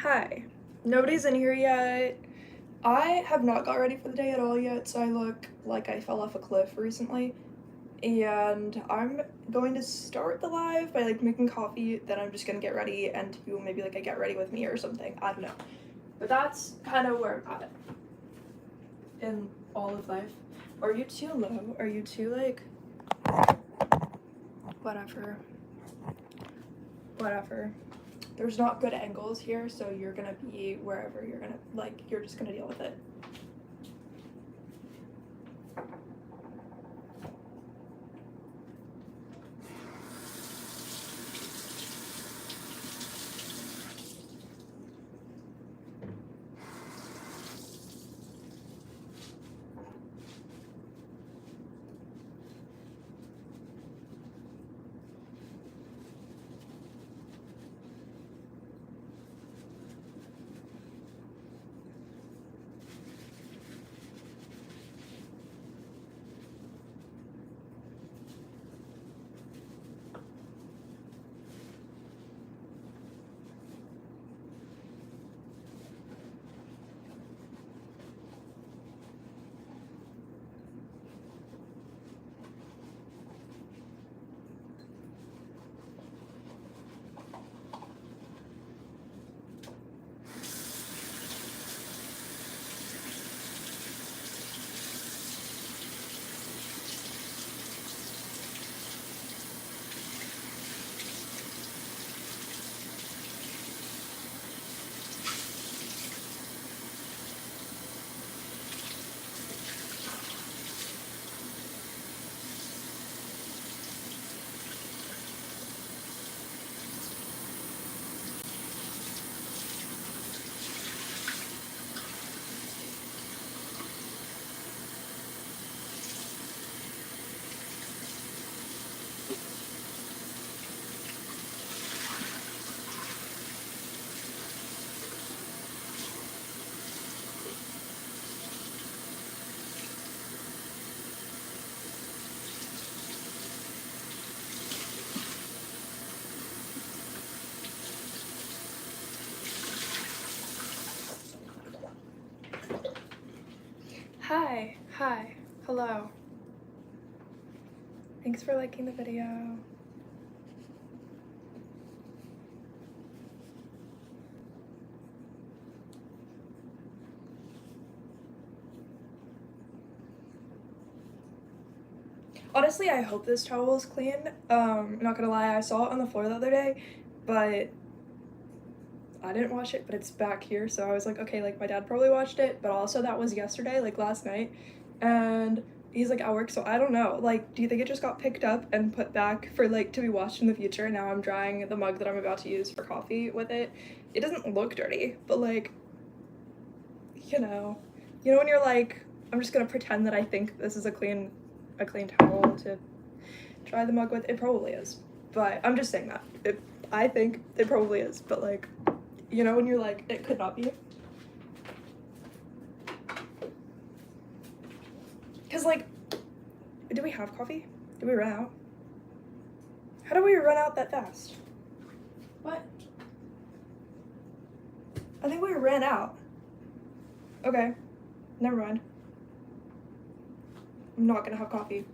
Hi. Nobody's in here yet. I have not got ready for the day at all yet, so I look like I fell off a cliff recently. And I'm going to start the live by making coffee, then I'm just gonna get ready and do maybe a get ready with me or something. I don't know. But that's kind of where I'm at in all of life. Are you too low? Are you too whatever. Whatever. There's not good angles here, so you're gonna be wherever you're gonna, you're just gonna deal with it. Hi, hello. Thanks for liking the video. Honestly, I hope this towel is clean. I'm not gonna lie, I saw it on the floor the other day, but I didn't wash it, but it's back here, so I was like, okay, my dad probably washed it, but also that was yesterday, last night, and he's at work, so I don't know. Do you think it just got picked up and put back for to be washed in the future, and now I'm drying the mug that I'm about to use for coffee with it? It doesn't look dirty, but you know when you're I'm just gonna pretend that I think this is a clean towel to dry the mug with. It probably is, but I'm just saying that I think it probably is, but when you're it could not be. Because do we have coffee? Did we run out? How do we run out that fast? What? I think we ran out. Okay, never mind. I'm not gonna have coffee.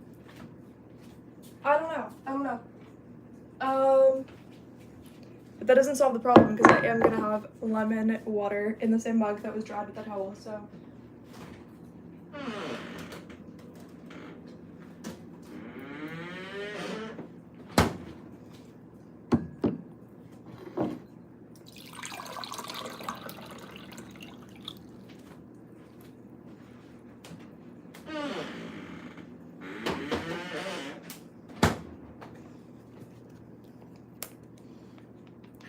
I don't know. But that doesn't solve the problem because I am gonna have lemon water in the same mug that was dried with the towel, so.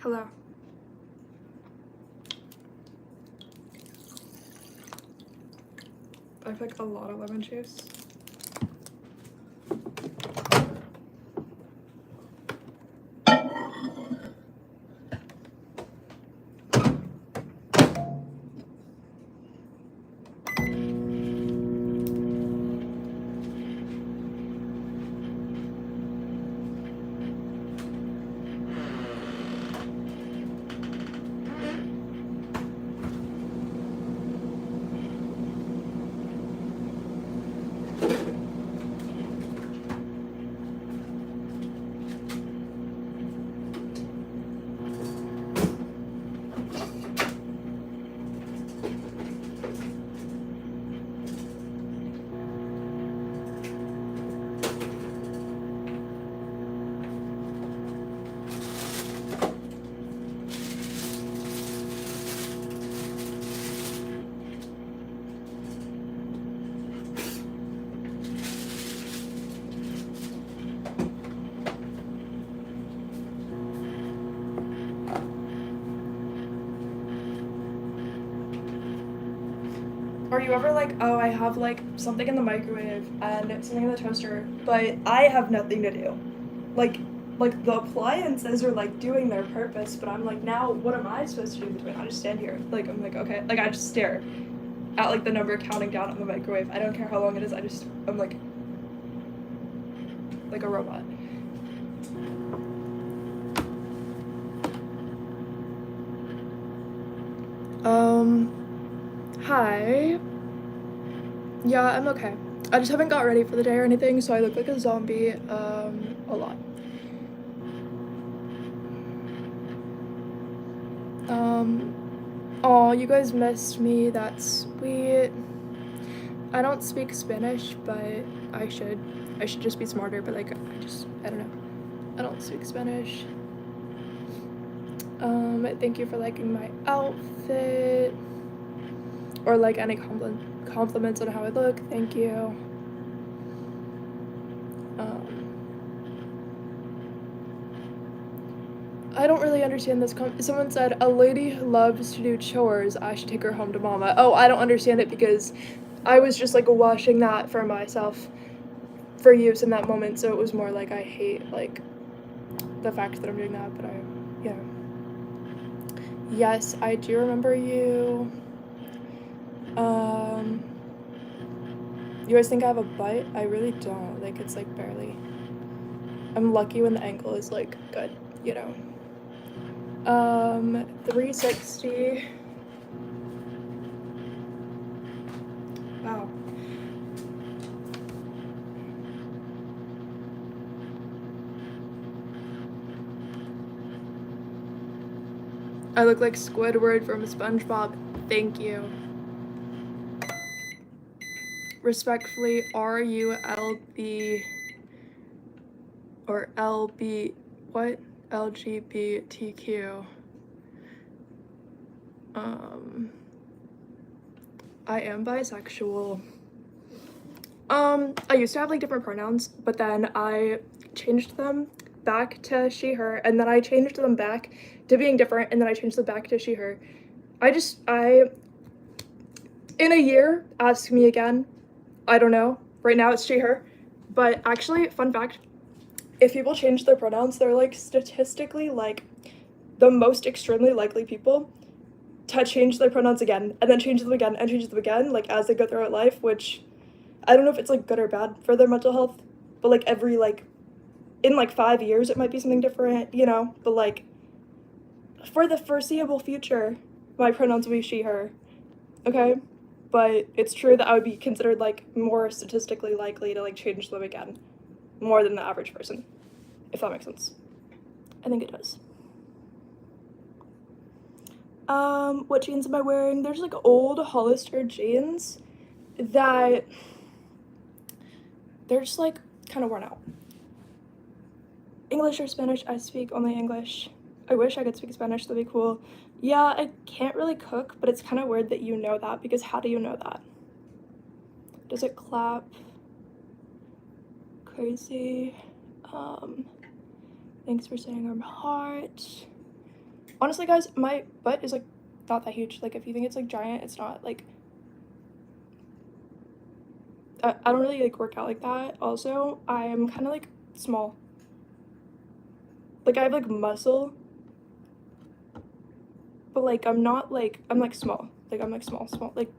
Hello. I have a lot of lemon juice. Are you ever like, oh, I have like something in the microwave and something in the toaster, but I have nothing to do? Like the appliances are like doing their purpose, but I'm like, now what am I supposed to do between? I just stand here. Like I'm like, okay, like I just stare at like the number counting down on the microwave. I don't care how long it is. I'm like a robot. Hi. Yeah, I'm okay. I just haven't got ready for the day or anything, so I look like a zombie, a lot. Oh, you guys missed me, that's sweet. I don't speak Spanish, but I should. I should just be smarter, but like, I don't know. I don't speak Spanish. Thank you for liking my outfit. Or like any compliments on how I look, thank you. I don't really understand this. Someone said, a lady who loves to do chores, I should take her home to mama. Oh, I don't understand it because I was just like washing that for myself for use in that moment, so it was more like I hate like the fact that I'm doing that, but yeah. Yes, I do remember you. You guys think I have a butt? I really don't. Like, it's like barely. I'm lucky when the angle is like good, you know. 360. Wow. I look like Squidward from SpongeBob. Thank you. Respectfully, RULB or LB what? LGBTQ. I am bisexual. I used to have like different pronouns, but then I changed them back to she, her, and then I changed them back to being different, and then I changed them back to she, her. In a year, ask me again. I don't know. Right now it's she, her. But actually, fun fact, if people change their pronouns, they're like statistically like the most extremely likely people to change their pronouns again, and then change them again, and change them again, like as they go throughout life, which I don't know if it's like good or bad for their mental health, but like every like in like 5 years it might be something different, you know, but like for the foreseeable future my pronouns will be she, her, okay? But it's true that I would be considered like more statistically likely to like change them again more than the average person, if that makes sense. I think it does. What jeans am I wearing? There's like old Hollister jeans that they're just like kind of worn out. English or Spanish? I speak only English. I wish I could speak Spanish, that'd be cool. Yeah, I can't really cook, but it's kind of weird that you know that, because how do you know that? Does it clap? Crazy. Thanks for saying I'm hot. Honestly, guys, my butt is like not that huge. Like, if you think it's like giant, it's not. Like, I don't really like work out like that. Also, I am kind of like small. Like, I have like muscle, but like I'm not like, I'm like small. Like, I'm like small, like,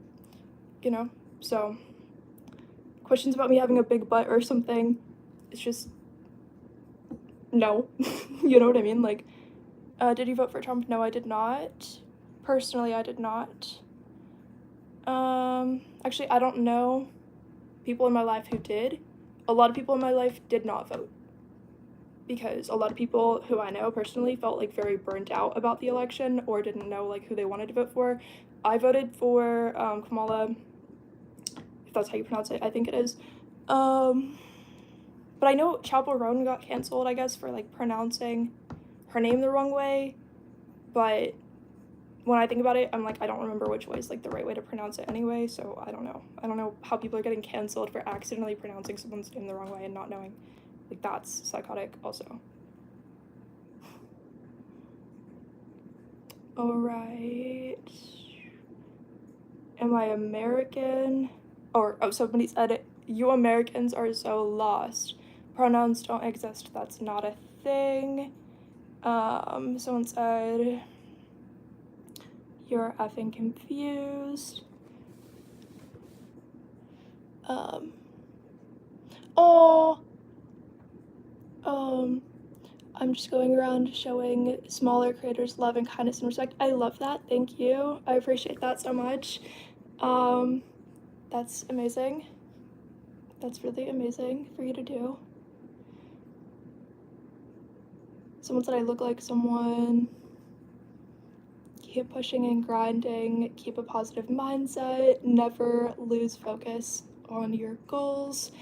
you know. So questions about me having a big butt or something, it's just no. You know what I mean? Like, did you vote for Trump? No, I did not. Personally, I did not. Actually, I don't know people in my life who did. A lot of people in my life did not vote, because a lot of people who I know personally felt like very burnt out about the election or didn't know like who they wanted to vote for. I voted for Kamala, if that's how you pronounce it, I think it is. But I know Chapel Roan got canceled, I guess, for like pronouncing her name the wrong way, but when I think about it, I'm like, I don't remember which way is like the right way to pronounce it anyway, so I don't know how people are getting canceled for accidentally pronouncing someone's name the wrong way and not knowing. Like, that's psychotic also. Alright. Am I American? Or, oh, somebody said, you Americans are so lost. Pronouns don't exist. That's not a thing. Someone said, you're effing confused. I'm just going around showing smaller creators love and kindness and respect. I love that. Thank you. I appreciate that so much. That's amazing. That's really amazing for you to do. Someone said I look like someone. Keep pushing and grinding. Keep a positive mindset. Never lose focus on your goals.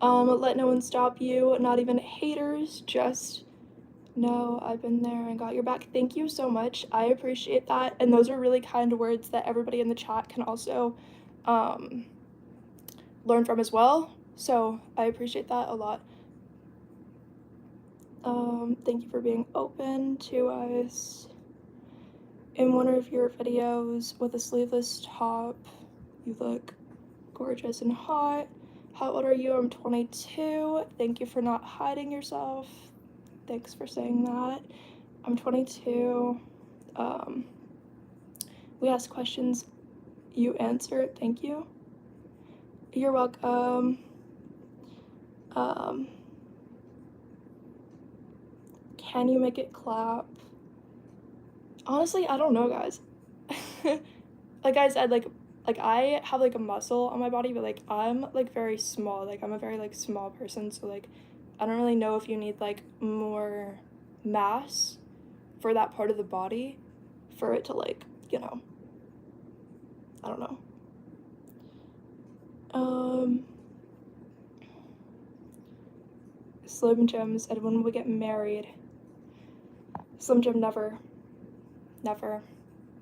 Let no one stop you. Not even haters. Just know I've been there and got your back. Thank you so much. I appreciate that. And those are really kind words that everybody in the chat can also learn from as well. So I appreciate that a lot. Thank you for being open to us. In one of your videos with a sleeveless top, you look gorgeous and hot. How old are you? I'm 22. Thank you for not hiding yourself. Thanks for saying that. I'm 22. We ask questions, you answer. Thank you. You're welcome. Can you make it clap? Honestly, I don't know, guys. Like I said, like I have like a muscle on my body, but like I'm like very small. Like I'm a very like small person, so like I don't really know if you need like more mass for that part of the body for it to like, you know, I don't know. Slim Jim said, when will we get married? Slim Jim, never,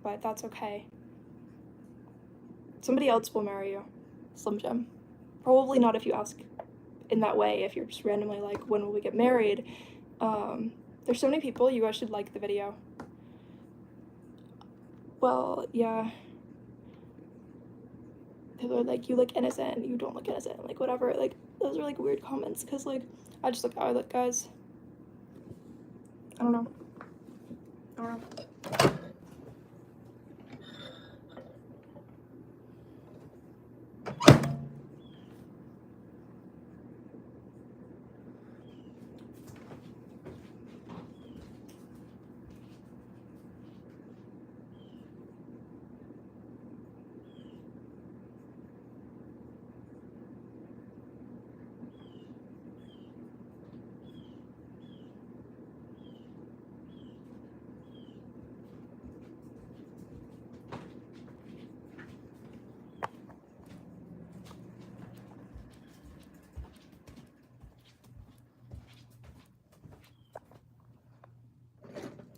but that's okay. Somebody else will marry you, Slim Jim. Probably not if you ask in that way, if you're just randomly like, when will we get married? There's so many people, you guys should like the video. Well, yeah. People are like, you look innocent, you don't look innocent, like whatever. Like those are like weird comments, because like I just look how I look, guys. I don't know.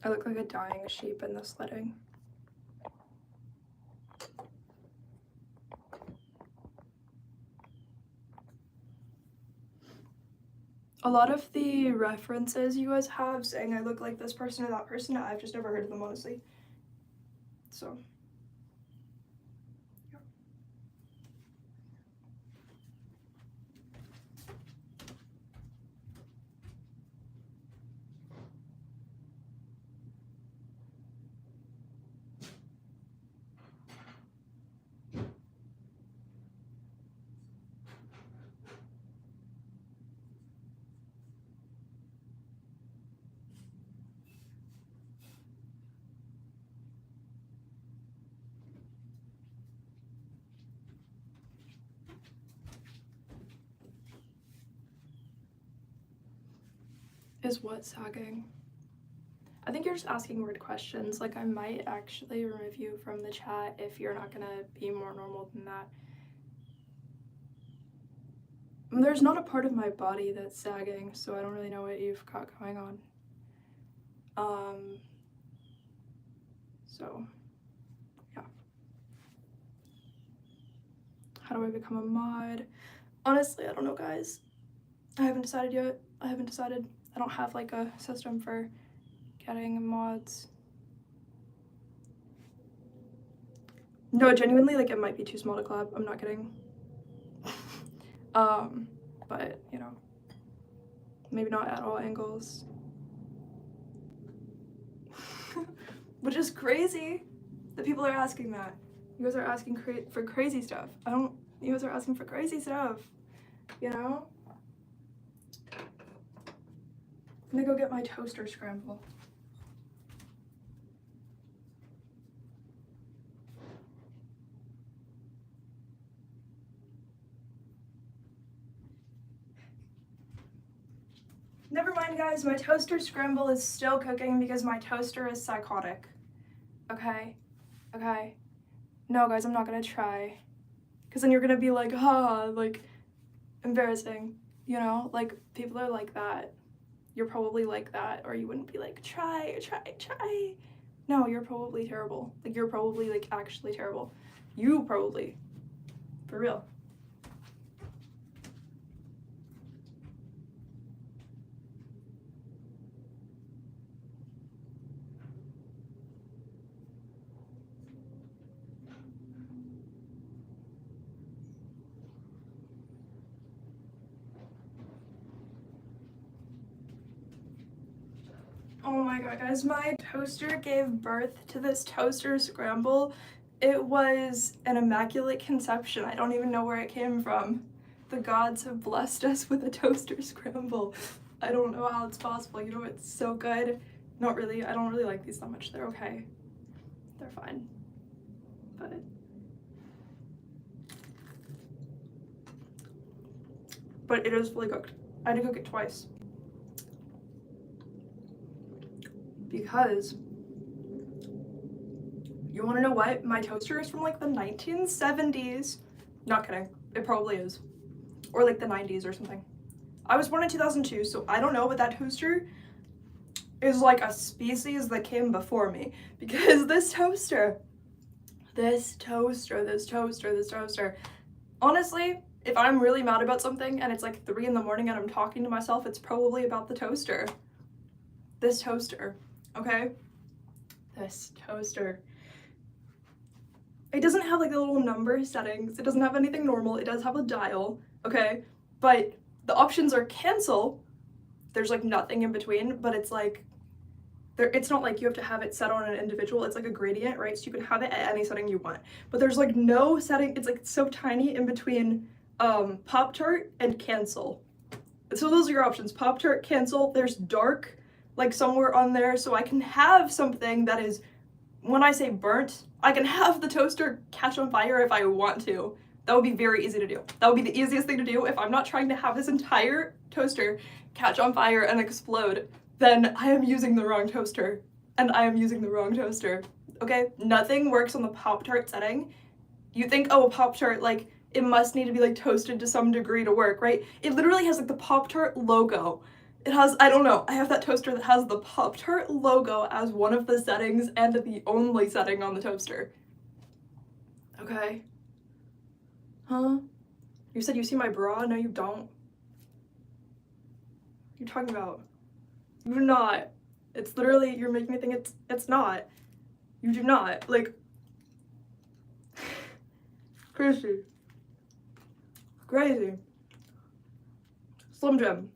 I look like a dying sheep in this lighting. A lot of the references you guys have saying I look like this person or that person, I've just never heard of them, honestly. So, yeah. Is what sagging? I think you're just asking weird questions. Like I might actually remove you from the chat if you're not gonna be more normal than that. There's not a part of my body that's sagging, so I don't really know what you've got going on. So, yeah. How do I become a mod? Honestly, I don't know, guys. I haven't decided yet. I don't have like a system for getting mods. No, genuinely, like, it might be too small to clap. I'm not kidding. But, you know, maybe not at all angles. Which is crazy that people are asking that. You guys are asking for crazy stuff. You guys are asking for crazy stuff, you know? I'm gonna go get my toaster scramble. Never mind, guys, my toaster scramble is still cooking because my toaster is psychotic. Okay? Okay? No, guys, I'm not gonna try. Because then you're gonna be like, like, embarrassing. You know? Like, people are like that. You're probably like that, or you wouldn't be like, try. No, you're probably terrible. Like, you're probably, like, actually terrible. You probably. For real. Oh my god, guys, my toaster gave birth to this toaster scramble. It was an immaculate conception. I don't even know where it came from. The gods have blessed us with a toaster scramble. I don't know how it's possible. You know, it's so good. Not really. I don't really like these that much. They're okay. They're fine. But it is fully cooked. I had to cook it twice. Because, you want to know what? My toaster is from like the 1970s. Not kidding. It probably is. Or like the 90s or something. I was born in 2002, so I don't know, but that toaster is like a species that came before me. Because this toaster, honestly, if I'm really mad about something and it's like 3 in the morning and I'm talking to myself, it's probably about the toaster. This toaster. Okay? This toaster. It doesn't have like the little number settings. It doesn't have anything normal. It does have a dial, okay? But the options are cancel. There's like nothing in between, but it's like, it's not like you have to have it set on an individual. It's like a gradient, right? So you can have it at any setting you want. But there's like no setting. It's like so tiny in between Pop-Tart and cancel. So those are your options. Pop-Tart, cancel. There's dark, like somewhere on there, so I can have something that is, when I say burnt, I can have the toaster catch on fire if I want to. That would be very easy to do. That would be the easiest thing to do. If I'm not trying to have this entire toaster catch on fire and explode, then I am using the wrong toaster. And I am using the wrong toaster. Okay? Nothing works on the Pop-Tart setting. You think, oh, a Pop-Tart, like, it must need to be like toasted to some degree to work, right? It literally has like the Pop-Tart logo. It has, I don't know, I have that toaster that has the Pop-Tart logo as one of the settings and the only setting on the toaster. Okay. Huh? You said you see my bra? No, you don't. What are you talking about? You do not. It's literally, you're making me think it's not. You do not. Like, crazy. Crazy. Slim Jim.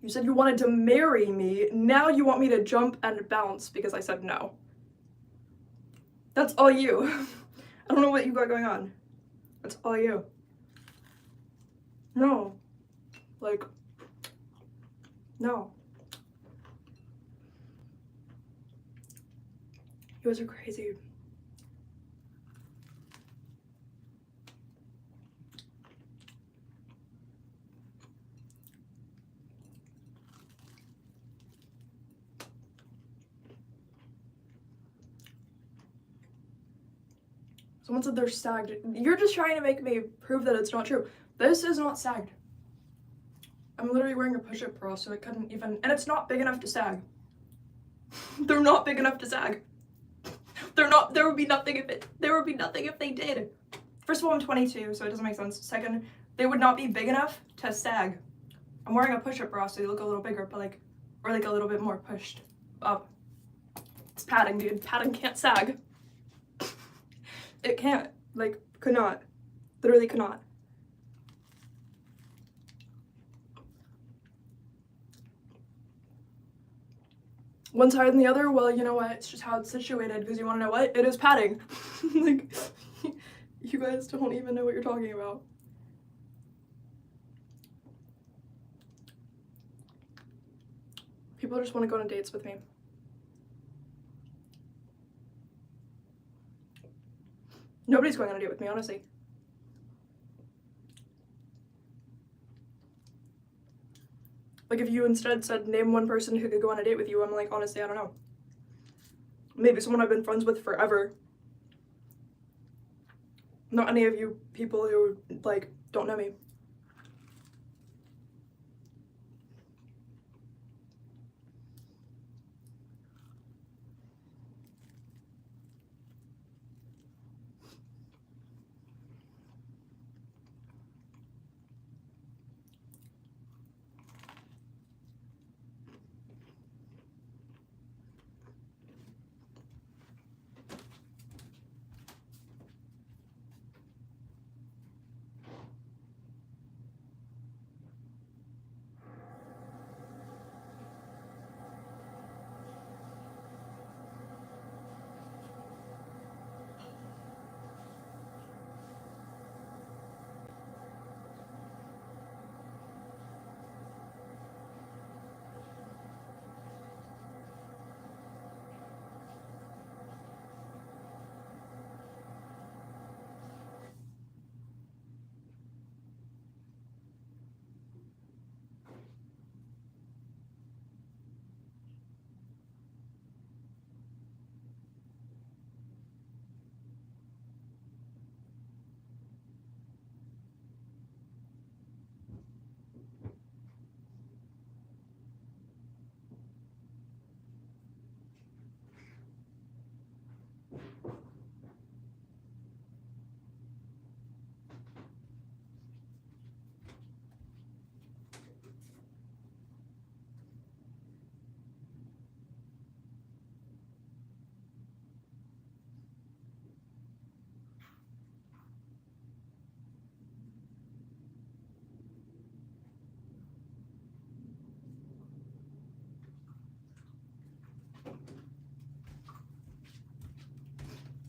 You said you wanted to marry me, now you want me to jump and bounce because I said no. That's all you. I don't know what you got going on. That's all you. No. Like, no. You guys are crazy. Someone said they're sagged. You're just trying to make me prove that it's not true. This is not sagged. I'm literally wearing a push-up bra, so it couldn't even, and it's not big enough to sag. They're not big enough to sag. They're not, there would be nothing if they did. First of all, I'm 22, so it doesn't make sense. Second, they would not be big enough to sag. I'm wearing a push-up bra, so they look a little bigger, but like, or like a little bit more pushed up. It's padding, dude. Padding can't sag. It can't. Like, could not. Literally could not. One's higher than the other? Well, you know what? It's just how it's situated, because you want to know what? It is padding. Like, you guys don't even know what you're talking about. People just want to go on dates with me. Nobody's going on a date with me, honestly. Like, if you instead said, name one person who could go on a date with you, I'm like, honestly, I don't know. Maybe someone I've been friends with forever. Not any of you people who, like, don't know me.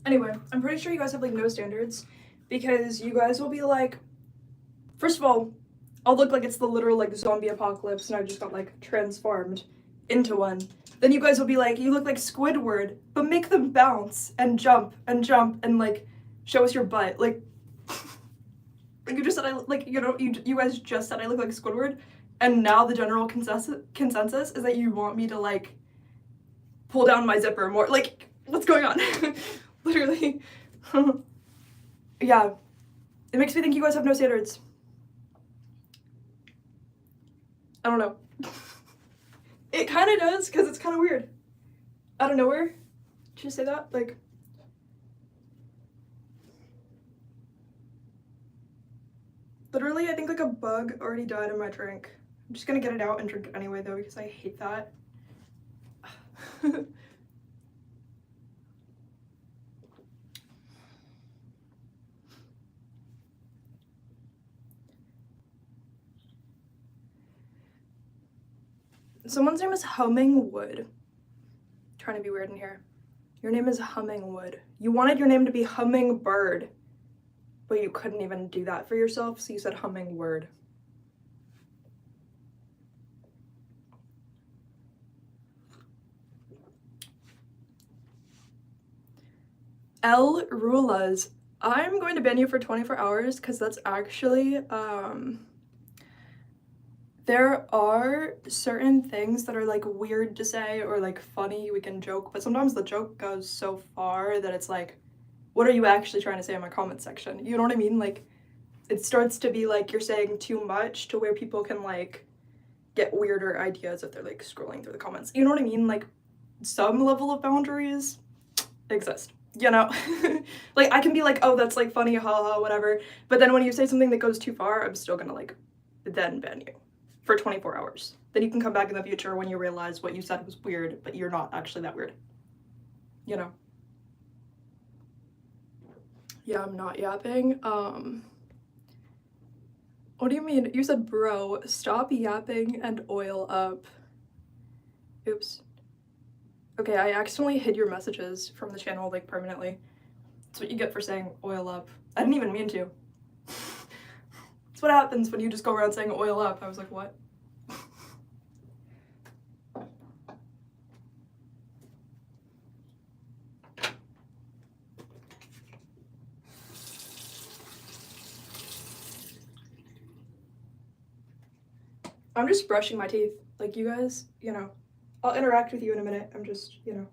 Anyway, I'm pretty sure you guys have, like, no standards, because you guys will be like, first of all, I'll look like it's the literal, like, zombie apocalypse and I just got, like, transformed into one. Then you guys will be like, you look like Squidward, but make them bounce and jump and, like, show us your butt. Like, like you just said, you guys just said I look like Squidward, and now the general consensus is that you want me to, like, pull down my zipper more. Like, what's going on? Literally. Yeah. It makes me think you guys have no standards. I don't know. It kind of does, because it's kind of weird. Out of nowhere. Did you say that? Like... Literally, I think, like, a bug already died in my drink. I'm just gonna get it out and drink it anyway, though, because I hate that. Someone's name is Hummingwood. Trying to be weird in here. Your name is Hummingwood. You wanted your name to be Hummingbird, but you couldn't even do that for yourself, so you said Hummingword. L Rulas. I'm going to ban you for 24 hours because that's actually, there are certain things that are, like, weird to say or, like, funny, we can joke, but sometimes the joke goes so far that it's like, what are you actually trying to say in my comment section? You know what I mean? Like, it starts to be like you're saying too much to where people can, like, get weirder ideas if they're, like, scrolling through the comments. You know what I mean? Like, some level of boundaries exist, you know? Like, I can be like, oh, that's, like, funny, haha, whatever, but then when you say something that goes too far, I'm still gonna, like, then ban you for 24 hours. Then you can come back in the future when you realize what you said was weird, but you're not actually that weird, you know? Yeah, I'm not yapping. What do you mean? You said bro, stop yapping and oil up. Oops. Okay, I accidentally hid your messages from the channel, like, permanently. That's what you get for saying oil up. I didn't even mean to. That's what happens when you just go around saying oil up. I was like, what? I'm just brushing my teeth. Like, you guys, you know, I'll interact with you in a minute. I'm just, you know.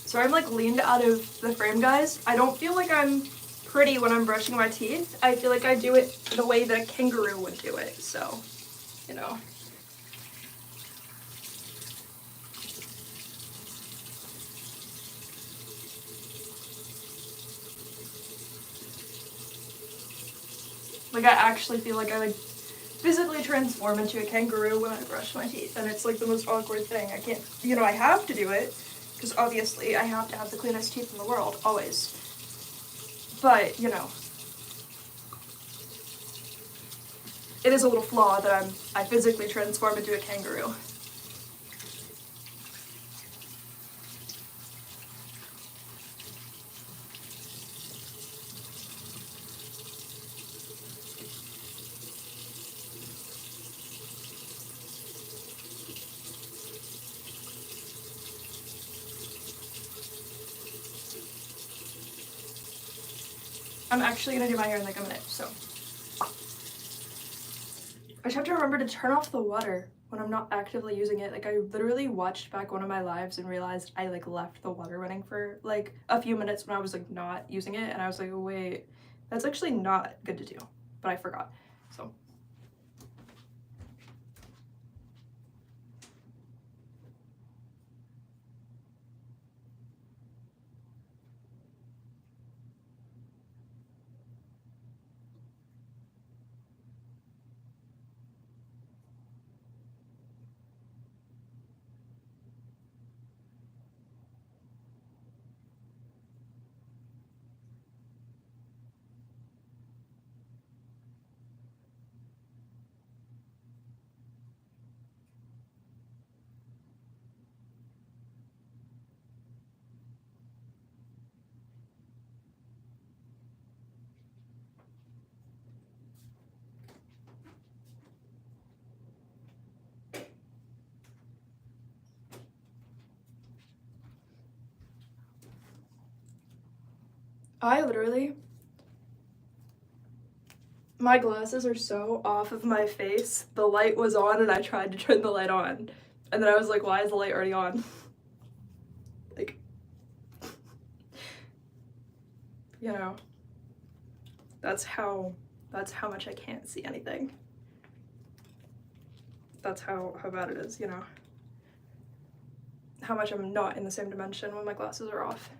So I'm like leaned out of the frame, guys. I don't feel like I'm pretty when I'm brushing my teeth. I feel like I do it the way that a kangaroo would do it, so, you know. Like, I actually feel like I like physically transform into a kangaroo when I brush my teeth, and it's like the most awkward thing. I can't, you know, I have to do it, because obviously I have to have the cleanest teeth in the world, always. But, you know, it is a little flaw that I physically transform into a kangaroo. I'm actually gonna do my hair in like a minute, so. I just have to remember to turn off the water when I'm not actively using it. Like, I literally watched back one of my lives and realized I like left the water running for like a few minutes when I was like not using it, and I was like, wait, that's actually not good to do, but I forgot, so. I literally, my glasses are so off of my face. The light was on and I tried to turn the light on. And then I was like, why is the light already on? Like, you know, that's how much I can't see anything. That's how bad it is, you know. How much I'm not in the same dimension when my glasses are off.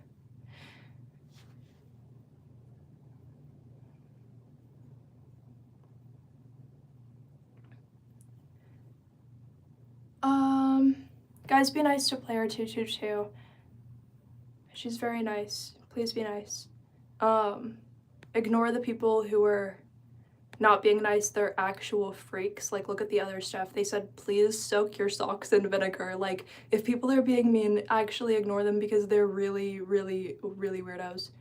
Guys, be nice to player 222. She's very nice. Please be nice. Ignore the people who are not being nice. They're actual freaks. Like, look at the other stuff. They said, please soak your socks in vinegar. Like, if people are being mean, actually ignore them because they're really, really, really weirdos.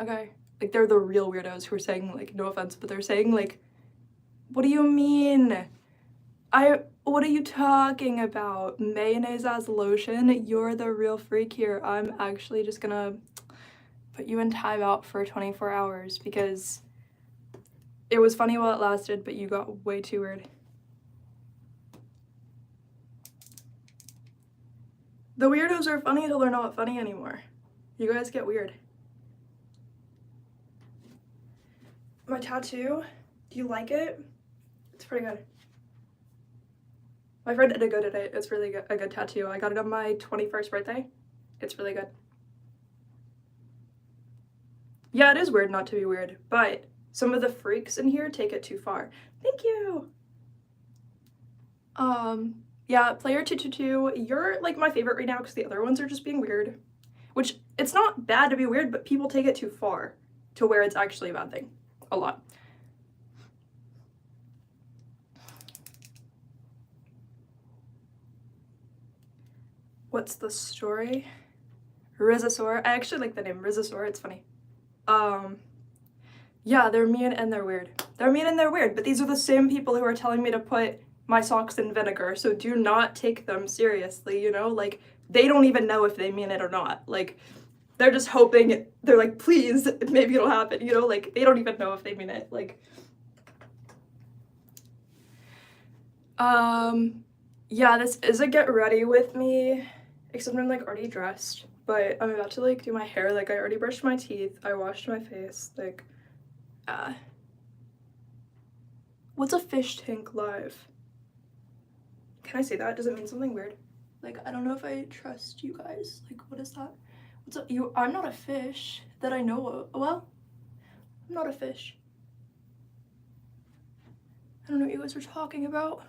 Okay? Like, they're the real weirdos who are saying, like, no offense, but they're saying, like, what do you mean? What are you talking about? Mayonnaise as lotion? You're the real freak here. I'm actually just gonna put you in timeout for 24 hours because it was funny while it lasted, but you got way too weird. The weirdos are funny until they're not funny anymore. You guys get weird. My tattoo, do you like it? It's pretty good. My friend Indigo did it. It's really good, a good tattoo. I got it on my 21st birthday. It's really good. Yeah, it is weird not to be weird, but some of the freaks in here take it too far. Thank you. Yeah, player 222, you're like my favorite right now because the other ones are just being weird. Which, it's not bad to be weird, but people take it too far to where it's actually a bad thing. A lot. What's the story? Rizasaur. I actually like the name Rizasaur. It's funny. Yeah, they're mean and they're weird. They're mean and they're weird, but these are the same people who are telling me to put my socks in vinegar, so do not take them seriously, you know? Like, they don't even know if they mean it or not. Like, they're just hoping, they're like, please, maybe it'll happen, you know? Like, they don't even know if they mean it. Like, yeah, this is a get ready with me, except I'm like already dressed, but I'm about to like do my hair. Like, I already brushed my teeth, I washed my face, like, what's a fish tank live? Can I say that? Does it mean something weird? Like, I don't know if I trust you guys. Like, what is that? What's up? I'm not a fish that I know of. Well, I'm not a fish. I don't know what you guys are talking about.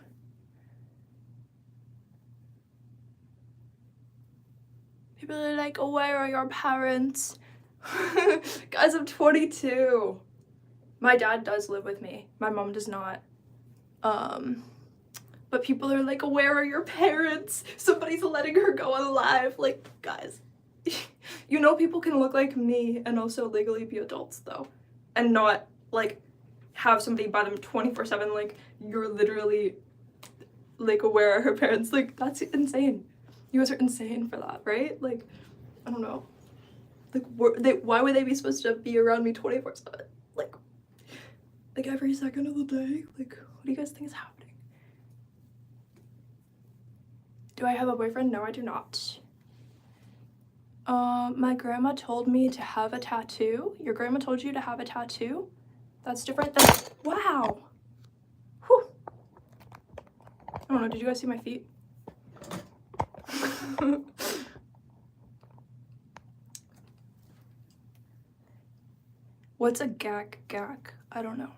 People are like, oh, where are your parents? Guys, I'm 22. My dad does live with me. My mom does not. But people are like, where are your parents? Somebody's letting her go on live. Like, guys, you know people can look like me and also legally be adults, though. And not, like, have somebody buy them 24/7. Like, you're literally, like, where are her parents? Like, that's insane. You guys are insane for that, right? Like, I don't know. Like, why would they be supposed to be around me 24/7? Like every second of the day? Like, what do you guys think is happening? Do I have a boyfriend? No, I do not. My grandma told me to have a tattoo. Your grandma told you to have a tattoo? That's different than, wow. Whew. I don't know, did you guys see my feet? What's a gack? I don't know.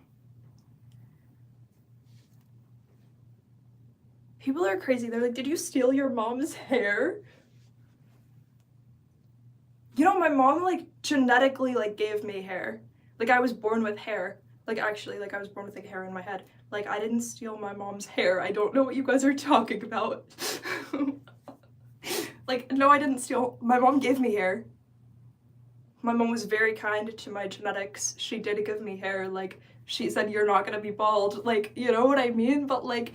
People are crazy. They're like, did you steal your mom's hair? You know, my mom, like, genetically, like, gave me hair. Like, I was born with hair. Like, actually, like, I was born with, like, hair in my head. Like, I didn't steal my mom's hair. I don't know what you guys are talking about. Like, no, I didn't steal. My mom gave me hair. My mom was very kind to my genetics. She did give me hair. Like, she said, you're not gonna be bald. Like, you know what I mean? But, like,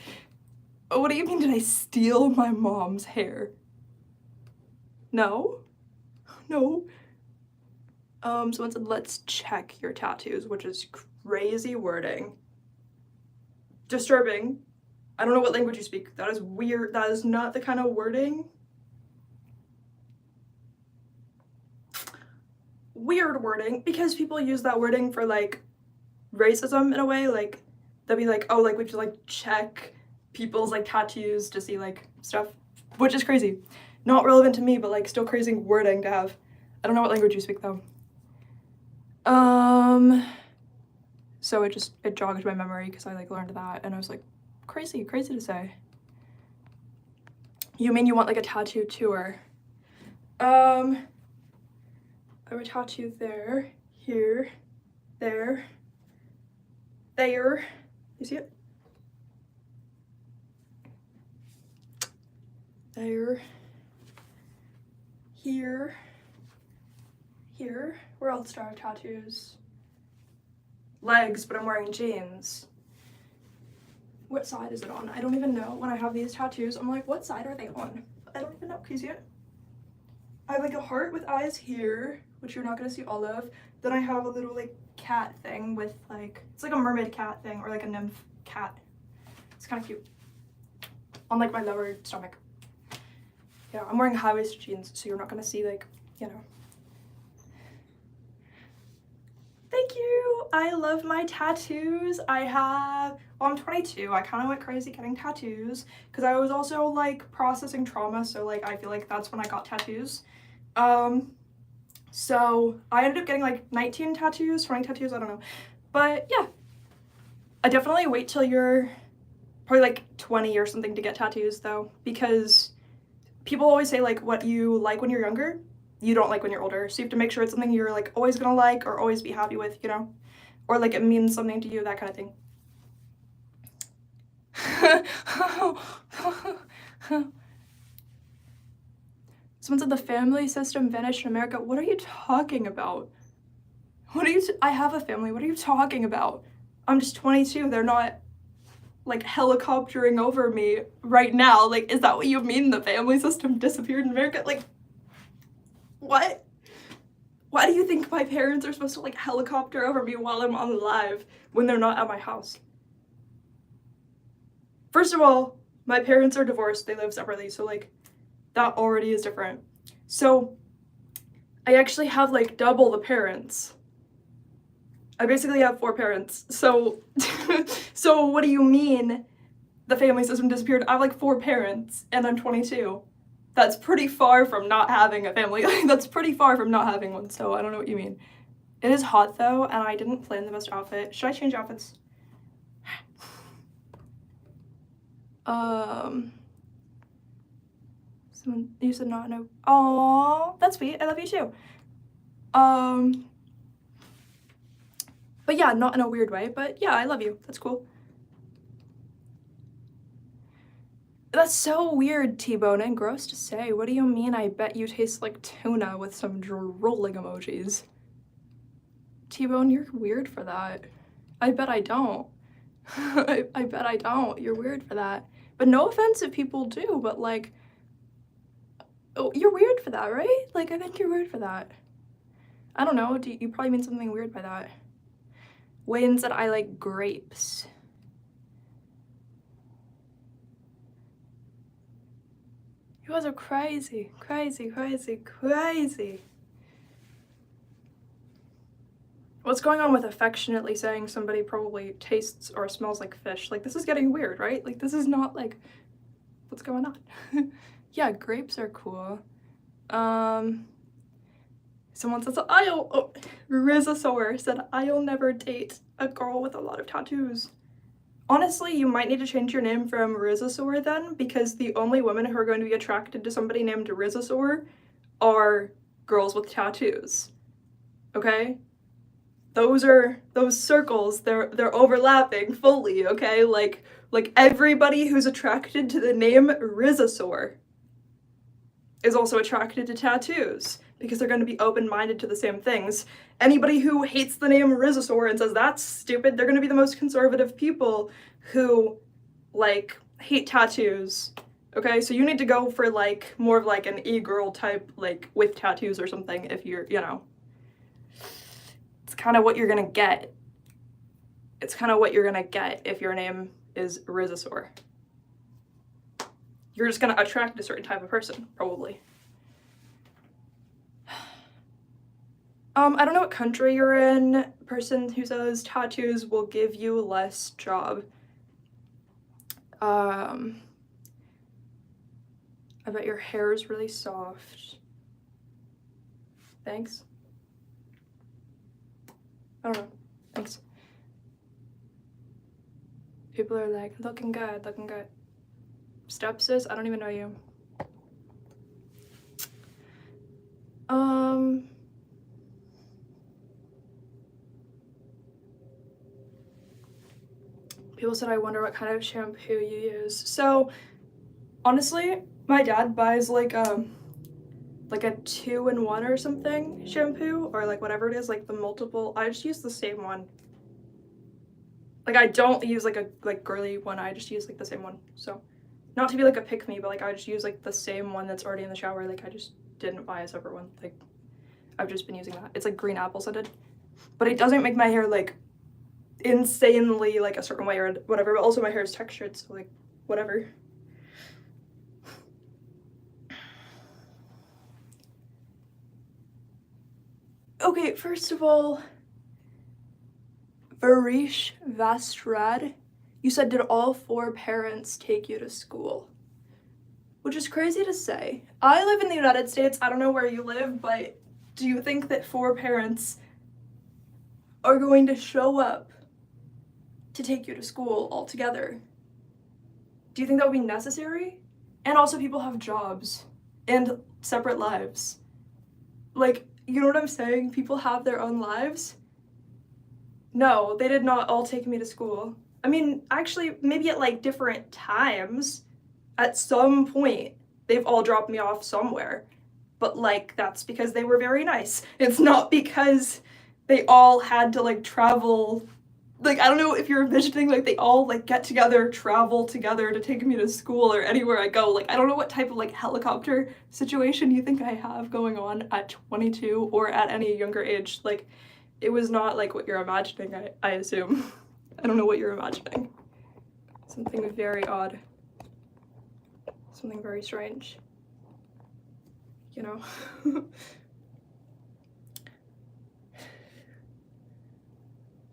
what do you mean, did I steal my mom's hair? No. No. Someone said, let's check your tattoos, which is crazy wording. Disturbing. I don't know what language you speak. That is weird. That is not the kind of wording. Weird wording, because people use that wording for like racism in a way. Like they'll be like, oh, like we have to like check people's like tattoos to see like stuff, which is crazy. Not relevant to me, but like still crazy wording to have. I don't know what language you speak though. So it jogged my memory because I like learned that and I was like, crazy to say. You mean you want like a tattoo tour? I would tattoo there, here, there. You see it? There. Here. Where else do I have tattoos? Legs, but I'm wearing jeans. What side is it on? I don't even know. When I have these tattoos, I'm like, what side are they on? I don't even know. Can you see it? I have like a heart with eyes here, which you're not gonna see all of. Then I have a little like cat thing with like, it's like a mermaid cat thing or like a nymph cat. It's kind of cute. On like my lower stomach. Yeah, I'm wearing high-waisted jeans, so you're not gonna see like, you know. Thank you. I love my tattoos. Well, I'm 22. I kind of went crazy getting tattoos because I was also like processing trauma. So like, I feel like that's when I got tattoos. So I ended up getting like 19 tattoos, 20 tattoos, I don't know. But yeah, I definitely wait till you're probably like 20 or something to get tattoos though, because people always say like what you like when you're younger, you don't like when you're older. So you have to make sure it's something you're like always gonna like or always be happy with, you know? Or like it means something to you, that kind of thing. Someone said the family system vanished in America. What are you talking about? I have a family. What are you talking about? I'm just 22. They're not like helicoptering over me right now. Like, is that what you mean? The family system disappeared in America? Like, what? Why do you think my parents are supposed to like helicopter over me while I'm on live when they're not at my house? First of all, my parents are divorced. They live separately. So like that already is different. So I actually have like double the parents. I basically have 4 parents. So so what do you mean the family system disappeared? I have like 4 parents and I'm 22. That's pretty far from not having a family. That's pretty far from not having one. So I don't know what you mean. It is hot though, and I didn't plan the best outfit. Should I change outfits? You said not no. Aww, that's sweet. I love you too. But yeah, not in a weird way, but yeah, I love you. That's cool. That's so weird, T-Bone, and gross to say. What do you mean I bet you taste like tuna with some drooling emojis? T-Bone, you're weird for that. I bet I don't. I bet I don't. You're weird for that. But no offense if people do, but like, oh, you're weird for that, right? Like, I think you're weird for that. I don't know. You probably mean something weird by that. Wayne said I like grapes. You guys are crazy, crazy, crazy, crazy. What's going on with affectionately saying somebody probably tastes or smells like fish? Like, this is getting weird, right? Like, this is not like, what's going on? Yeah, grapes are cool. Someone says, Rizasaur said, I'll never date a girl with a lot of tattoos. Honestly, you might need to change your name from Rizasaur then, because the only women who are going to be attracted to somebody named Rizasaur are girls with tattoos. Okay? Those circles, they're overlapping fully, okay? Like everybody who's attracted to the name Rizasaur is also attracted to tattoos, because they're going to be open-minded to the same things. Anybody who hates the name Rizasaur and says that's stupid, they're going to be the most conservative people who, like, hate tattoos. Okay, so you need to go for, like, more of, like, an e-girl type, like, with tattoos or something if you're, you know. It's kind of what you're going to get. It's kind of what you're going to get if your name is Rizasaur. you're just gonna attract a certain type of person, probably. I don't know what country you're in. Person who says tattoos will give you less job. I bet your hair is really soft. Thanks. I don't know. Thanks. People are like, looking good, looking good. Stepsis, I don't even know you. People said, I wonder what kind of shampoo you use. So, honestly, my dad buys like a 2-in-1 or something shampoo, or like whatever it is, like the multiple. I just use the same one. Like I don't use like a girly one, I just use like the same one. So, not to be like a pick me, but like I just use like the same one that's already in the shower. Like I just didn't buy a separate one. Like I've just been using that. It's like green apple scented, but it doesn't make my hair like insanely like a certain way or whatever, but also my hair is textured, so like whatever. Okay, first of all, Varish Vastrad, you said, did all 4 parents take you to school? Which is crazy to say. I live in the United States, I don't know where you live, but do you think that 4 parents are going to show up to take you to school all together? Do you think that would be necessary? And also people have jobs and separate lives. Like, you know what I'm saying? People have their own lives. No, they did not all take me to school. I mean, actually, maybe at like different times. At some point, they've all dropped me off somewhere. But like, that's because they were very nice. It's not because they all had to like travel. Like, I don't know if you're envisioning like they all like get together, travel together to take me to school or anywhere I go. Like, I don't know what type of like helicopter situation you think I have going on at 22 or at any younger age. Like, it was not like what you're imagining, I assume. I don't know what you're imagining. Something very odd. Something very strange. You know?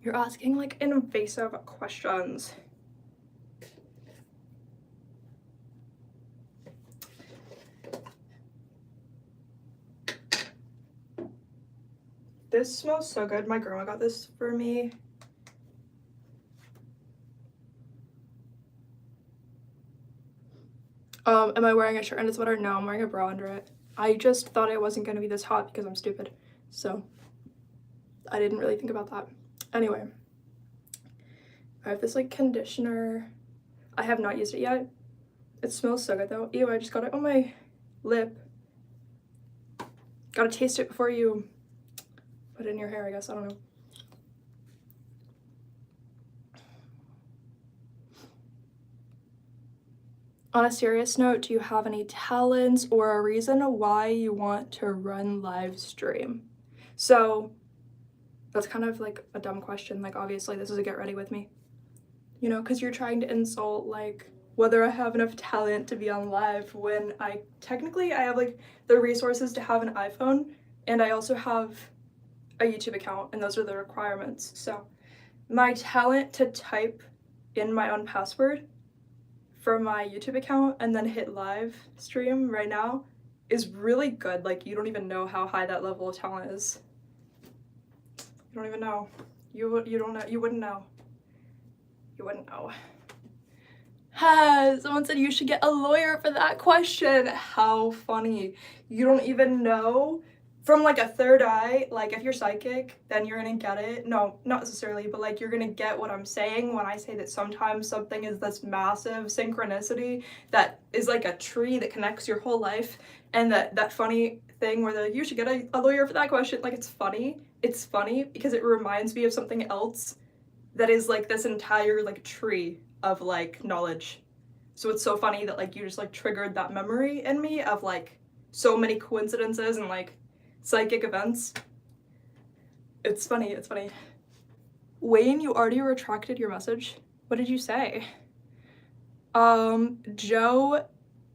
You're asking like invasive questions. This smells so good. My grandma got this for me. Am I wearing a shirt and a sweater? No, I'm wearing a bra under it. I just thought it wasn't gonna be this hot because I'm stupid. So I didn't really think about that. Anyway, I have this like conditioner. I have not used it yet. It smells so good though. Ew, I just got it on my lip. Gotta taste it before you put it in your hair, I guess. I don't know. On a serious note, do you have any talents or a reason why you want to run live stream? So that's kind of like a dumb question. Like, obviously this is a get ready with me, you know, because you're trying to insult like whether I have enough talent to be on live when I have like the resources to have an iPhone, and I also have a YouTube account, and those are the requirements. So my talent to type in my own password for my YouTube account and then hit live stream right now is really good. Like, you don't even know how high that level of talent is. You don't even know. You don't know. You wouldn't know. You wouldn't know. Someone said you should get a lawyer for that question. How funny. You don't even know. From like a third eye, like if you're psychic, then you're gonna get it. No, not necessarily, but like you're gonna get what I'm saying when I say that sometimes something is this massive synchronicity that is like a tree that connects your whole life. And that funny thing where they're like, you should get a lawyer for that question. Like, it's funny. It's funny because it reminds me of something else that is like this entire like tree of like knowledge. So it's so funny that like you just like triggered that memory in me of like so many coincidences and like psychic events. It's funny, it's funny. Wayne, you already retracted your message. What did you say? Joe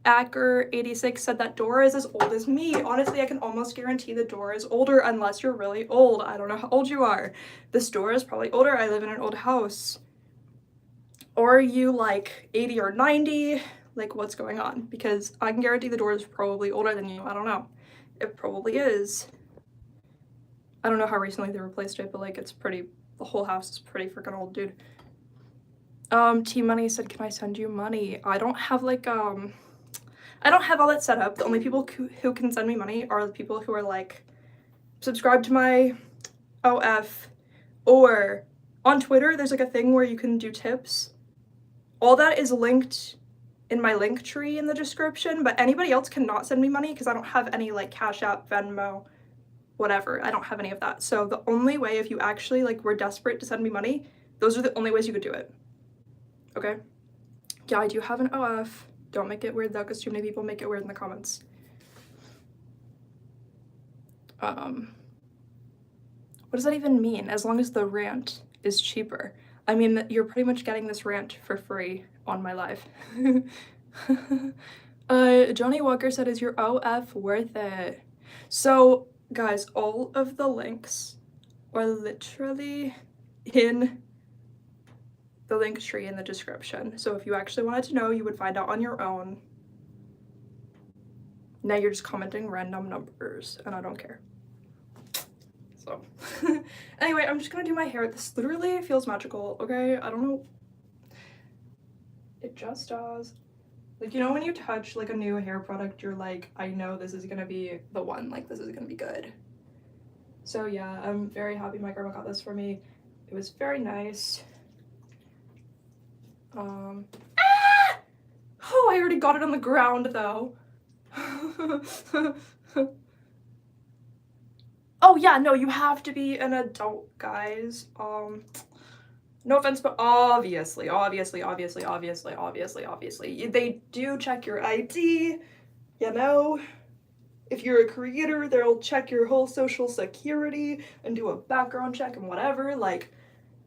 Acker86 said that Dora is as old as me. Honestly, I can almost guarantee that Dora is older unless you're really old. I don't know how old you are. This Dora is probably older. I live in an old house. Or are you like 80 or 90? Like, what's going on? Because I can guarantee the Dora is probably older than you. I don't know. It probably is. I don't know how recently they replaced it, but like it's pretty, the whole house is pretty freaking old, dude. T Money said, can I send you money? I don't have like, I don't have all that set up. The only people who can send me money are the people who are like subscribed to my OF, or on Twitter there's like a thing where you can do tips. All that is linked in my link tree in the description, but anybody else cannot send me money because I don't have any like Cash App, Venmo, whatever. I don't have any of that. So the only way, if you actually like were desperate to send me money, those are the only ways you could do it. Okay? Yeah, I do have an OF. Don't make it weird though, because too many people make it weird in the comments. What does that even mean? As long as the rant is cheaper. I mean, you're pretty much getting this rant for free on my live. Johnny Walker said, is your OF worth it? So, guys, all of the links are literally in the link tree in the description. So if you actually wanted to know, you would find out on your own. Now you're just commenting random numbers, and I don't care. So, anyway, I'm just gonna do my hair. This literally feels magical, okay? I don't know. It just does. Like, you know when you touch, like, a new hair product, you're like, I know this is gonna be the one. Like, this is gonna be good. So, yeah, I'm very happy my grandma got this for me. It was very nice. Oh, I already got it on the ground, though. Oh, yeah, no, you have to be an adult, guys. No offense, but obviously, they do check your ID, you know? If you're a creator, they'll check your whole social security and do a background check and whatever. Like,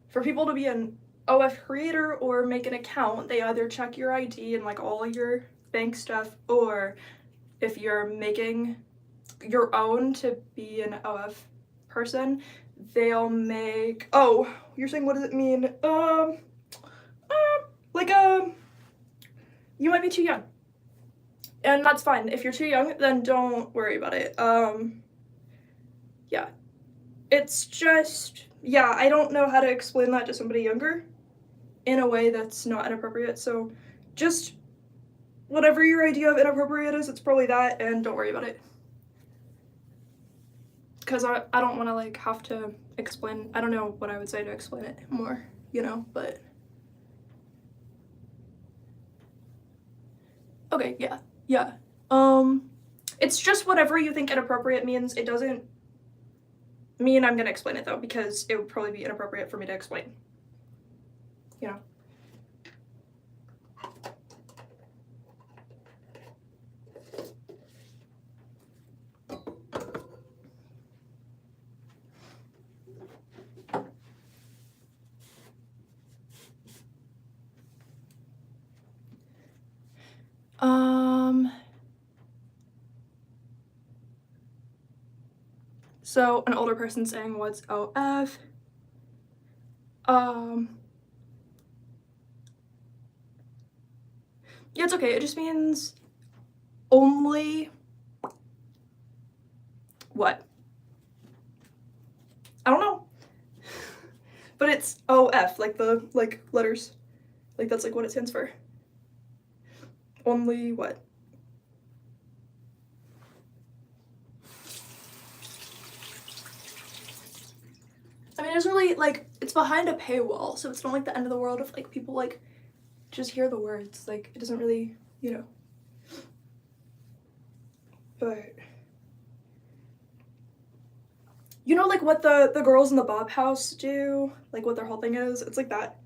for people to be an OF creator or make an account, they either check your ID and like all your bank stuff, or if you're making your own to be an OF person, they'll make, oh, you're saying what does it mean? You might be too young. And that's fine. If you're too young, then don't worry about it. Yeah. It's just, yeah, I don't know how to explain that to somebody younger in a way that's not inappropriate. So just whatever your idea of inappropriate is, it's probably that, and don't worry about it. Because I don't want to like have to explain, I don't know what I would say to explain it more, you know, but okay, yeah. It's just whatever you think inappropriate means. It doesn't mean I'm gonna explain it though, because it would probably be inappropriate for me to explain, you know. So an older person saying what's OF? Yeah, it's okay. It just means only what? I don't know. But it's OF, like the like letters. Like that's like what it stands for. Only what? I mean, it's really like, it's behind a paywall, so it's not like the end of the world if like people like just hear the words. Like, it doesn't really, you know. But you know, like what the girls in the Bob house do, like what their whole thing is, it's like that.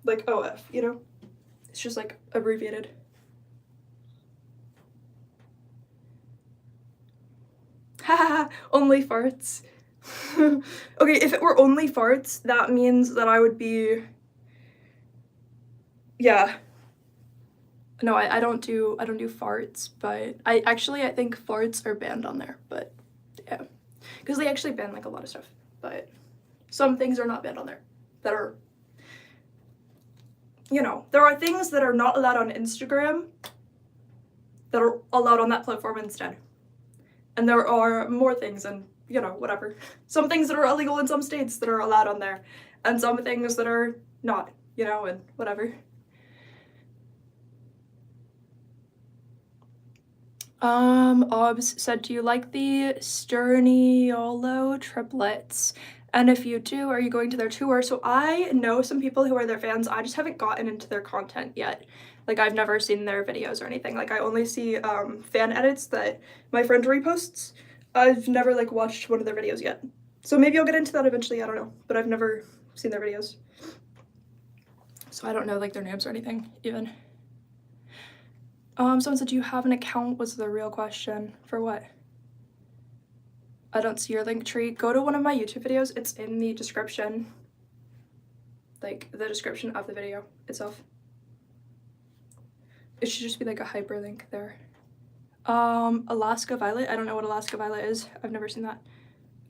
Like OF, you know? It's just like abbreviated. Haha, only farts. Okay, if it were only farts, that means that I would be yeah. No, I don't do farts, but I think farts are banned on there, but yeah. Because they actually ban like a lot of stuff, but some things are not banned on there that are, you know, there are things that are not allowed on Instagram that are allowed on that platform instead. And there are more things, and, you know, whatever. Some things that are illegal in some states that are allowed on there, and some things that are not, you know, and whatever. Obs said, do you like the Sterniolo triplets? And if you do, are you going to their tour? So I know some people who are their fans. I just haven't gotten into their content yet. Like, I've never seen their videos or anything. Like, I only see fan edits that my friend reposts. I've never, like, watched one of their videos yet. So maybe I'll get into that eventually, I don't know. But I've never seen their videos. So I don't know, like, their names or anything, even. Someone said, do you have an account? Was the real question. For what? I don't see your link tree. Go to one of my YouTube videos. It's in the description. Like, the description of the video itself. It should just be like a hyperlink there. Alaska Violet. I don't know what Alaska Violet is. I've never seen that.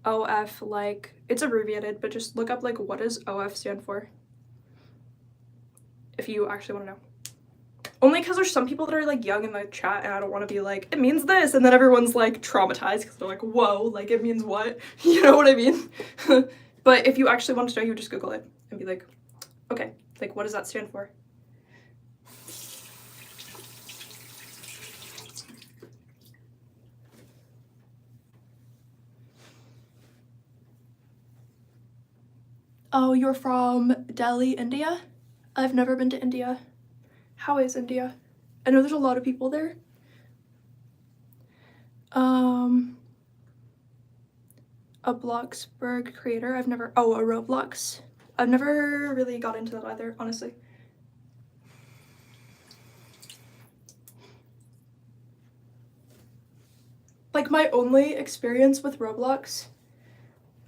OF, like, it's abbreviated, but just look up, like, what does OF stand for? If you actually want to know. Only because there's some people that are, like, young in the chat, and I don't want to be like, it means this, and then everyone's, like, traumatized because they're like, whoa, like, it means what? You know what I mean? But if you actually want to know, you just Google it and be like, okay, like, what does that stand for? Oh, you're from Delhi, India? I've never been to India. How is India? I know there's a lot of people there. A Bloxburg creator. A Roblox. I've never really got into that either, honestly. Like, my only experience with Roblox,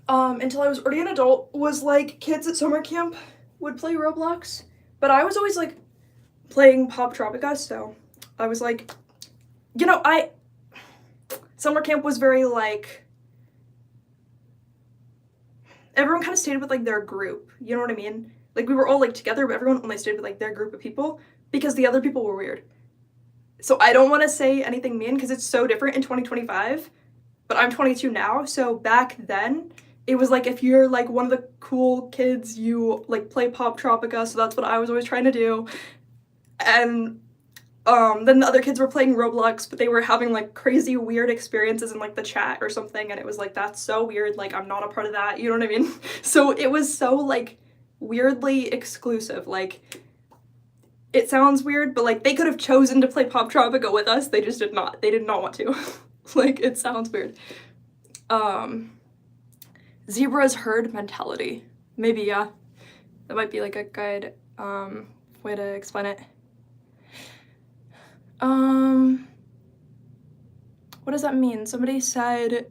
until I was already an adult, was, like, kids at summer camp would play Roblox. But I was always, like, playing Poptropica, so I was like, you know, summer camp was very, like, everyone kind of stayed with, like, their group, you know what I mean? Like, we were all, like, together, but everyone only stayed with, like, their group of people because the other people were weird. So I don't want to say anything mean because it's so different in 2025, but I'm 22 now, so back then, it was, like, if you're, like, one of the cool kids, you, like, play Poptropica, so that's what I was always trying to do. And then the other kids were playing Roblox, but they were having, like, crazy weird experiences in, like, the chat or something, and it was like, that's so weird, like, I'm not a part of that, you know what I mean? So it was so, like, weirdly exclusive. Like, it sounds weird, but, like, they could have chosen to play Poptropica with us, they just did not. They did not want to. Like, it sounds weird. Zebra's herd mentality. Maybe, yeah. That might be, like, a good way to explain it. What does that mean? Somebody said,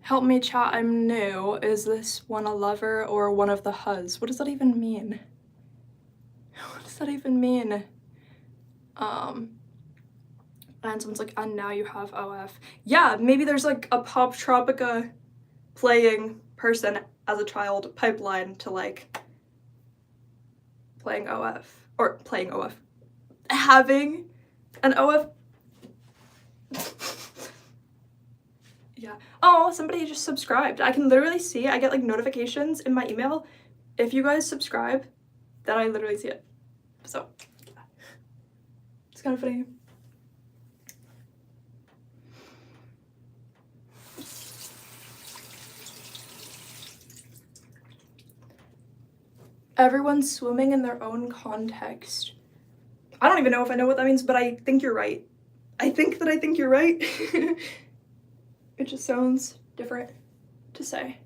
help me chat, I'm new. Is this one a lover or one of the hus? What does that even mean? What does that even mean? And someone's like, and now you have OF. Yeah, maybe there's, like, a Poptropica playing person as a child pipeline to, like, playing OF. Or playing OF. Having an OF. Yeah. Oh, somebody just subscribed. I can literally see, I get, like, notifications in my email. If you guys subscribe, then I literally see it. So, yeah. It's kind of funny. Everyone's swimming in their own context. I don't even know if I know what that means, but I think you're right. I think you're right. It just sounds different to say.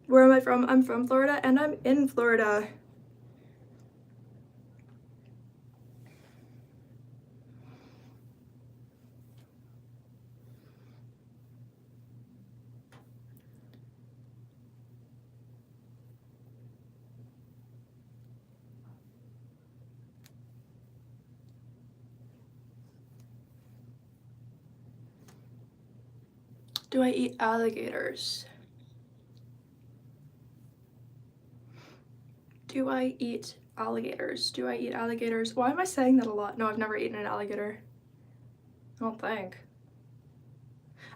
Where am I from? I'm from Florida, and I'm in Florida. Do I eat alligators? Do I eat alligators? Do I eat alligators? Why am I saying that a lot? No, I've never eaten an alligator. I don't think.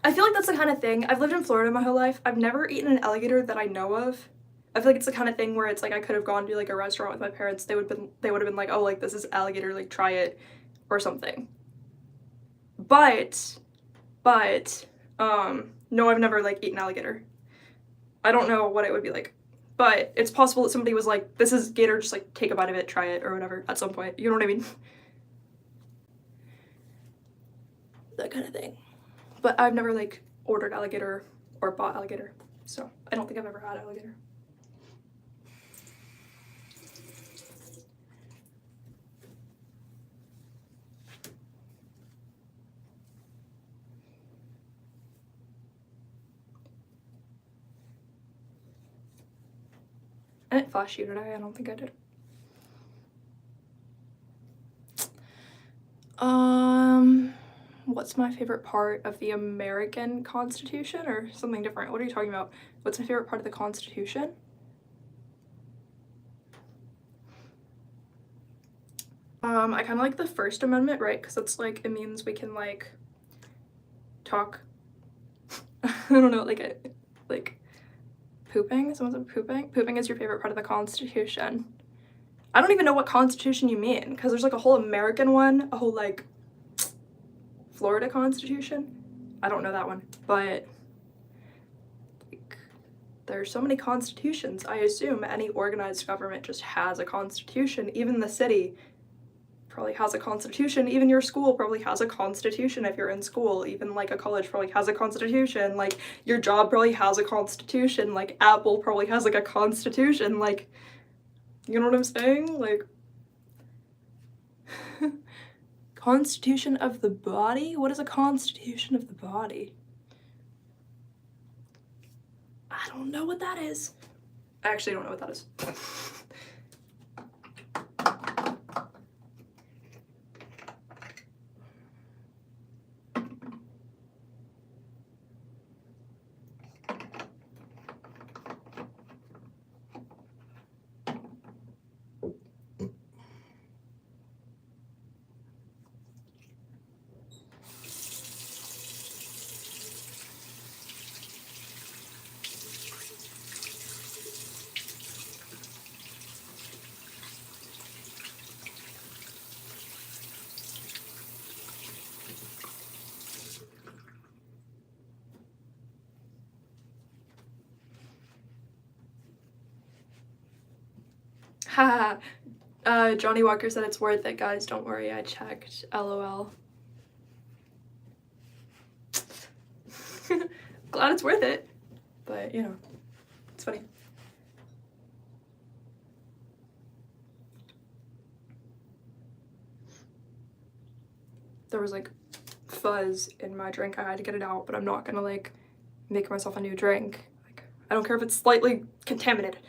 I feel like that's the kind of thing. I've lived in Florida my whole life. I've never eaten an alligator that I know of. I feel like it's the kind of thing where it's like I could have gone to like a restaurant with my parents. They would have been like, oh, like this is alligator, like try it or something. But no, I've never like eaten alligator. I don't know what it would be like. But it's possible that somebody was like, this is gator, just like take a bite of it, try it, or whatever at some point. You know what I mean? That kind of thing. But I've never like ordered alligator or bought alligator. So I don't think I've ever had alligator. I didn't flash you today. I don't think I did. What's my favorite part of the American Constitution or something different? What are you talking about? What's my favorite part of the Constitution? I kind of like the First Amendment, right? Because it's like, it means we can like talk. I don't know, like pooping? Someone's pooping? Pooping is your favorite part of the Constitution. I don't even know what Constitution you mean, because there's like a whole American one, a whole like Florida Constitution. I don't know that one, but like, there's so many constitutions. I assume any organized government just has a constitution. Even the city probably has a constitution. Even your school probably has a constitution if you're in school. Even like a college probably has a constitution. Like your job probably has a constitution. Like Apple probably has like a constitution. Like, you know what I'm saying? Like, constitution of the body? What is a constitution of the body? I don't know what that is. I actually don't know what that is. Haha. Johnny Walker said it's worth it, guys. Don't worry, I checked. LOL. Glad it's worth it. But, you know, it's funny. There was, like, fuzz in my drink. I had to get it out, but I'm not gonna, like, make myself a new drink. Like, I don't care if it's slightly contaminated.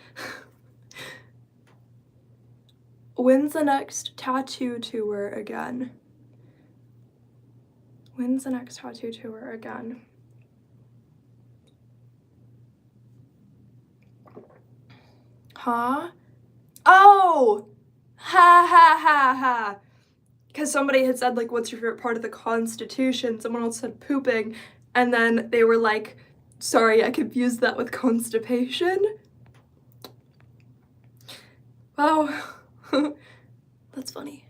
When's the next tattoo tour again? When's the next tattoo tour again? Huh? Oh! Ha ha ha ha! Because somebody had said, like, what's your favorite part of the Constitution? Someone else said pooping, and then they were like, sorry, I confused that with constipation. Wow. That's funny.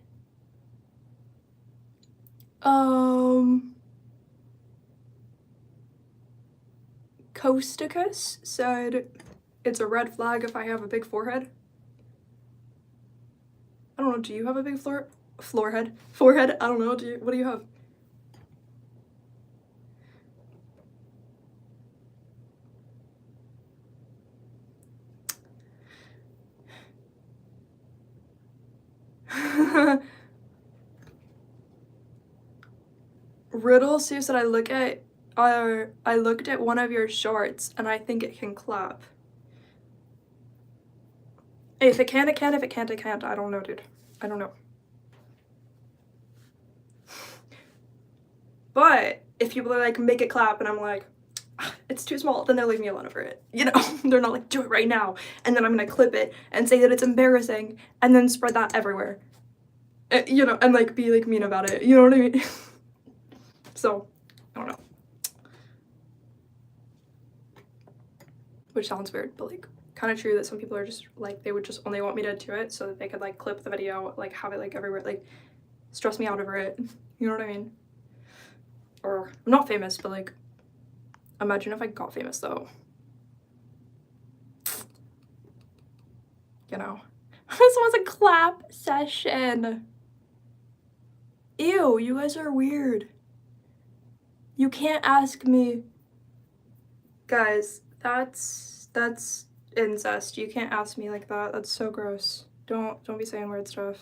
Costicus said, it's a red flag if I have a big forehead. I don't know, do you have a big forehead? I don't know, what do you have? Riddle Sue said, I looked at one of your shorts and I think it can clap. If it can, it can. If it can't, it can't. I don't know, dude. I don't know. But if people are like, make it clap, and I'm like, it's too small, then they'll leave me alone over it. You know, they're not like, do it right now. And then I'm gonna clip it and say that it's embarrassing and then spread that everywhere. You know, and like be like mean about it. You know what I mean? So, I don't know. Which sounds weird, but like kind of true that some people are just like, they would just only want me to do it so that they could like clip the video, like have it like everywhere, like stress me out over it. You know what I mean? Or I'm not famous, but like imagine if I got famous though. You know. This was a clap session. Ew, you guys are weird. You can't ask me. Guys, that's incest. You can't ask me like that. That's so gross. Don't be saying weird stuff.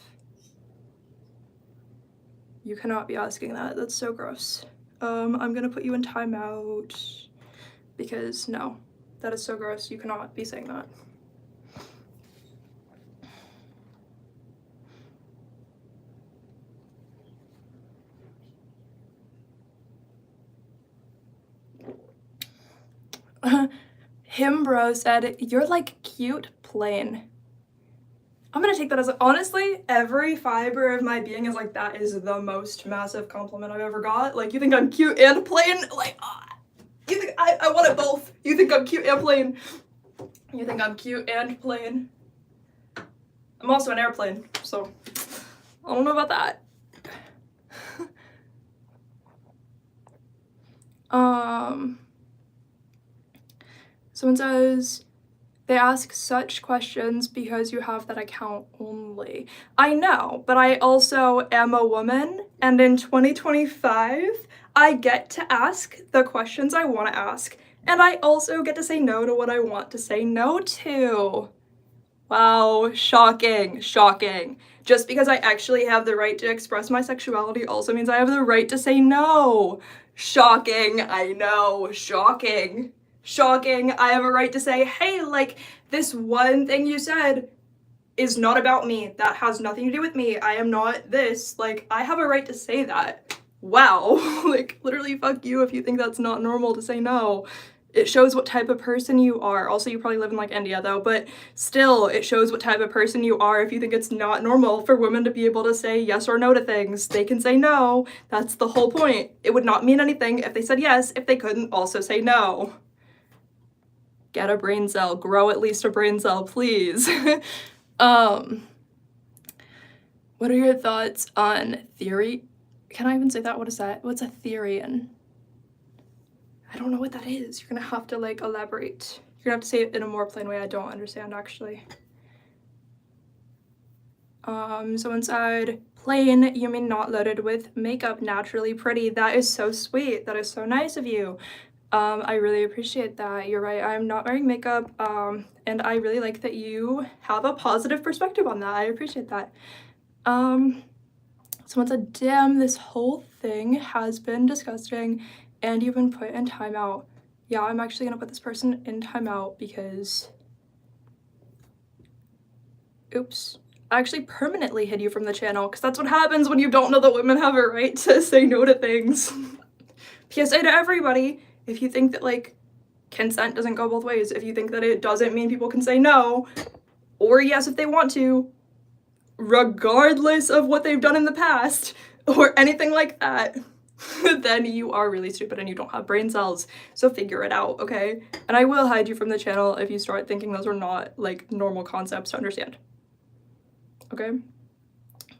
You cannot be asking that. That's so gross. I'm gonna put you in timeout because no, that is so gross. You cannot be saying that. Him bro said, you're like cute plain. I'm gonna take that as, honestly, every fiber of my being is like, that is the most massive compliment I've ever got. Like, you think I'm cute and plain? Like, you think I want it both. You think I'm cute and plain. You think I'm cute and plain. I'm also an airplane, so I don't know about that. Someone says, they ask such questions because you have that account only. I know, but I also am a woman, and in 2025, I get to ask the questions I want to ask, and I also get to say no to what I want to say no to. Wow, shocking, shocking. Just because I actually have the right to express my sexuality also means I have the right to say no. Shocking, I know, shocking. Shocking, I have a right to say, hey, like, this one thing you said is not about me. That has nothing to do with me. I am not this. Like, I have a right to say that. Wow. Like, literally, fuck you if you think that's not normal to say no. It shows what type of person you are. Also, you probably live in, like, India, though, but still, it shows what type of person you are if you think it's not normal for women to be able to say yes or no to things. They can say no. That's the whole point. It would not mean anything if they said yes if they couldn't also say no. Get a brain cell, grow at least a brain cell, please. What are your thoughts on theory? Can I even say that? What is that? What's a Therian? I don't know what that is. You're gonna have to like elaborate. You're gonna have to say it in a more plain way. I don't understand actually. Someone said, plain, you mean not loaded with makeup, naturally pretty. That is so sweet. That is so nice of you. I really appreciate that. You're right, I'm not wearing makeup, and I really like that you have a positive perspective on that. I appreciate that. Someone said, damn, this whole thing has been disgusting, and you've been put in timeout. Yeah, I'm actually gonna put this person in timeout because... Oops. I actually permanently hid you from the channel, because that's what happens when you don't know that women have a right to say no to things. PSA to everybody. If you think that, like, consent doesn't go both ways, if you think that it doesn't mean people can say no, or yes if they want to, regardless of what they've done in the past, or anything like that, then you are really stupid and you don't have brain cells. So figure it out, okay? And I will hide you from the channel if you start thinking those are not, like, normal concepts to understand. Okay?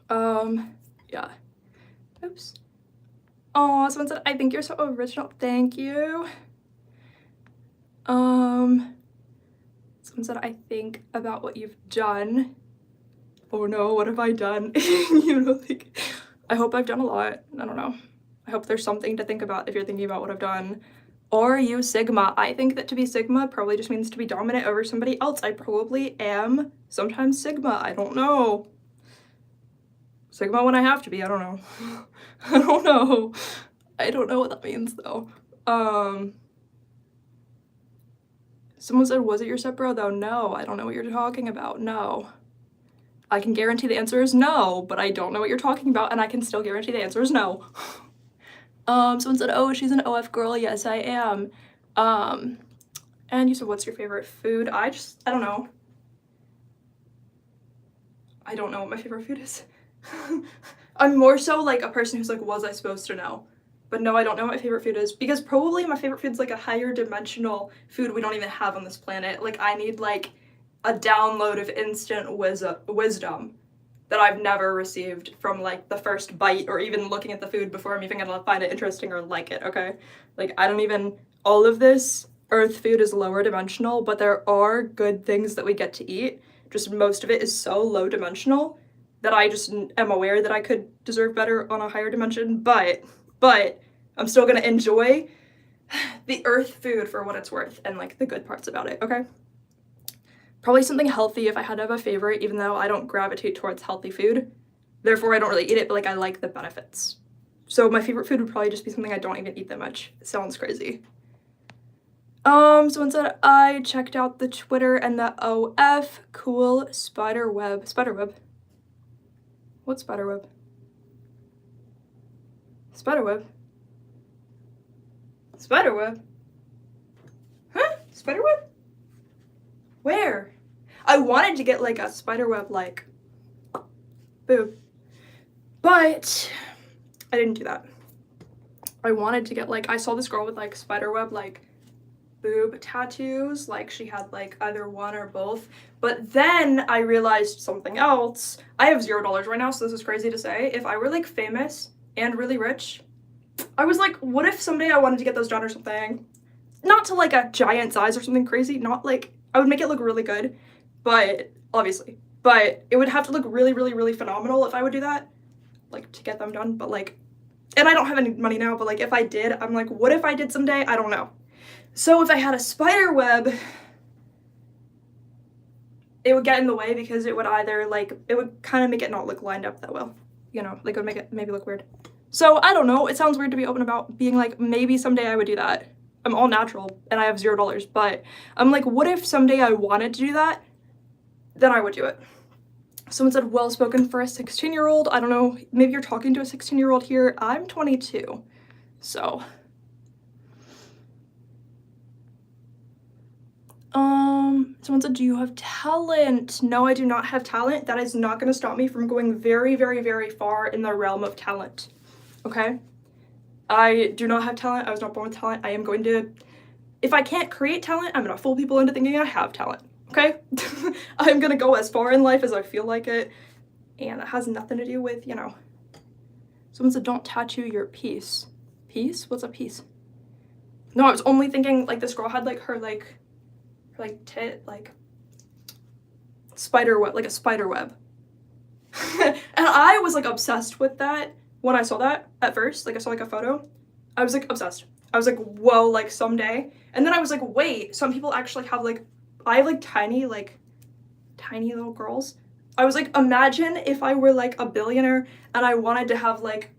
Yeah. Oops. Oh, someone said, I think you're so original. Thank you. Someone said, I think about what you've done. Oh no, what have I done? You know, like, I hope I've done a lot. I don't know. I hope there's something to think about if you're thinking about what I've done. Or are you Sigma? I think that to be Sigma probably just means to be dominant over somebody else. I probably am sometimes Sigma. I don't know. Sigma when I have to be. I don't know. I don't know. I don't know what that means though. Someone said, was it your stepbro though? No, I don't know what you're talking about. No. I can guarantee the answer is no, but I don't know what you're talking about, and I can still guarantee the answer is no. Someone said, oh, she's an OF girl. Yes, I am. And you said, what's your favorite food? I don't know. I don't know what my favorite food is. I'm more so like a person who's like, was I supposed to know? But no, I don't know what my favorite food is, because probably my favorite food's like a higher dimensional food we don't even have on this planet. Like, I need like a download of instant wisdom that I've never received from like the first bite, or even looking at the food before I'm even gonna find it interesting or like it, okay? Like, all of this earth food is lower dimensional, but there are good things that we get to eat. Just most of it is so low dimensional that I just am aware that I could deserve better on a higher dimension, but I'm still gonna enjoy the earth food for what it's worth and like the good parts about it, okay? Probably something healthy if I had to have a favorite, even though I don't gravitate towards healthy food. Therefore, I don't really eat it, but like I like the benefits. So my favorite food would probably just be something I don't even eat that much. It sounds crazy. Someone said, I checked out the Twitter and the OF. Cool spiderweb. Spiderweb? What spiderweb? Spiderweb? Spiderweb? Huh? Spiderweb? Where? I wanted to get like a spiderweb like boob, but I didn't do that. I wanted to get like, I saw this girl with like spiderweb like boob tattoos, like she had like either one or both, but then I realized something else. I have $0 right now, so this is crazy to say. If I were like famous and really rich, I was like, what if someday I wanted to get those done or something? Not to like a giant size or something crazy, not like, I would make it look really good, but obviously, but it would have to look really, really, really phenomenal if I would do that, like to get them done. But like, and I don't have any money now, but like if I did, I'm like, what if I did someday? I don't know. So if I had a spider web, it would get in the way, because it would either like, it would kind of make it not look lined up that well, you know, like it would make it maybe look weird. So I don't know, it sounds weird to be open about being like, maybe someday I would do that. I'm all natural and I have $0, but I'm like, what if someday I wanted to do that? Then I would do it. Someone said, well spoken for a 16-year-old. I don't know, maybe you're talking to a 16-year-old here. I'm 22, so. Someone said, do you have talent? No, I do not have talent. That is not going to stop me from going very, very, very far in the realm of talent, okay? I do not have talent. I was not born with talent. I am going to, if I can't create talent, I'm gonna fool people into thinking I have talent, okay? I'm gonna go as far in life as I feel like it, and it has nothing to do with, you know. Someone said, don't tattoo your piece. Piece? What's a piece? No, I was only thinking, like, this girl had, like, her tit, like, spider web, like a spider web. And I was, like, obsessed with that. When I saw that at first, like I saw like a photo, I was like obsessed. I was like, whoa, like someday. And then I was like, wait, some people actually have like, I have like tiny little girls. I was like, imagine if I were like a billionaire and I wanted to have like,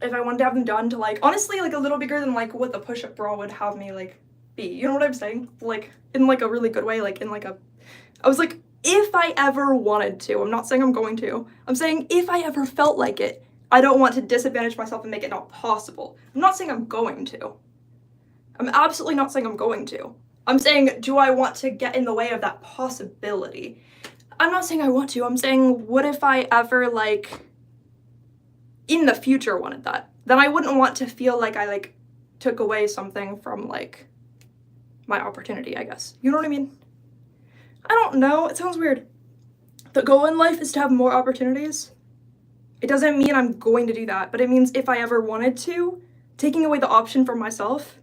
if I wanted to have them done to like, honestly, like a little bigger than like what the push-up bra would have me like be. You know what I'm saying? Like in like a really good way, like in like a, I was like, if I ever wanted to, I'm not saying I'm going to, I'm saying if I ever felt like it, I don't want to disadvantage myself and make it not possible. I'm not saying I'm going to. I'm absolutely not saying I'm going to. I'm saying, do I want to get in the way of that possibility? I'm not saying I want to, I'm saying, what if I ever, like, in the future wanted that? Then I wouldn't want to feel like I, like, took away something from, like, my opportunity, I guess. You know what I mean? I don't know, it sounds weird. The goal in life is to have more opportunities. It doesn't mean I'm going to do that, but it means if I ever wanted to, taking away the option from myself,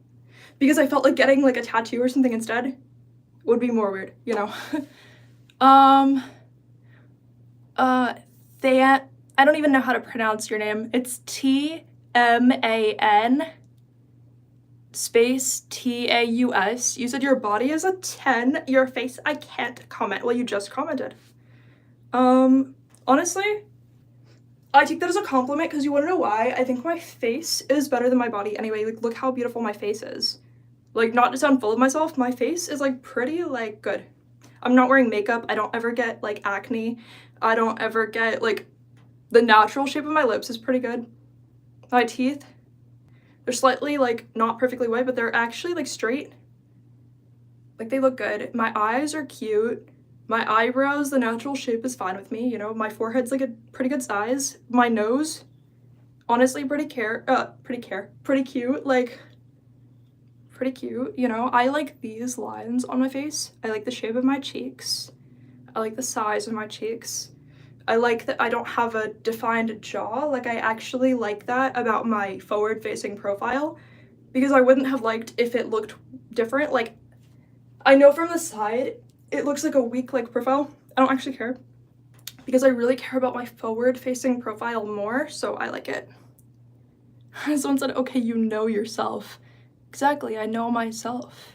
because I felt like getting like a tattoo or something instead would be more weird, you know? I don't even know how to pronounce your name. It's Tman space Taus. You said your body is a 10, your face, I can't comment. Well, you just commented. Honestly, I take that as a compliment, because you want to know why? I think my face is better than my body anyway. Like, look how beautiful my face is. Like, not to sound full of myself, my face is like pretty like good. I'm not wearing makeup. I don't ever get like acne. I don't ever get like, the natural shape of my lips is pretty good. My teeth, They're slightly, like, not perfectly white, but they're actually, like, straight. Like, they look good. My eyes are cute. My eyebrows, the natural shape is fine with me, you know? My forehead's, like, a pretty good size. My nose, honestly, pretty cute. Like, pretty cute, you know? I like these lines on my face. I like the shape of my cheeks. I like the size of my cheeks. I like that I don't have a defined jaw. Like, I actually like that about my forward-facing profile, because I wouldn't have liked if it looked different. Like, I know from the side it looks like a weak, like, profile. I don't actually care, because I really care about my forward-facing profile more, so I like it. Someone said, okay, you know yourself. Exactly, I know myself.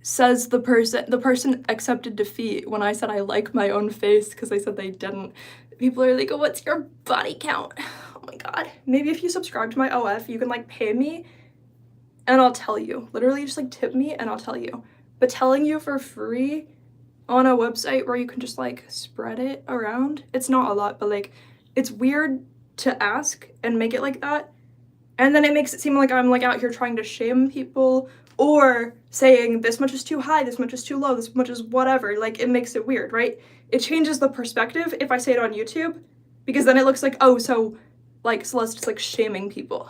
Says the person accepted defeat when I said I like my own face, because they said they didn't. People are like, oh, what's your body count? Oh my god. Maybe if you subscribe to my OF, you can, like, pay me and I'll tell you. Literally just, like, tip me and I'll tell you. But telling you for free on a website where you can just, like, spread it around, it's not a lot, but, like, it's weird to ask and make it like that. And then it makes it seem like I'm, like, out here trying to shame people, or saying this much is too high, this much is too low, this much is whatever. Like, it makes it weird, right? It changes the perspective if I say it on YouTube, because then it looks like, oh, so, like, Celeste is, like, shaming people.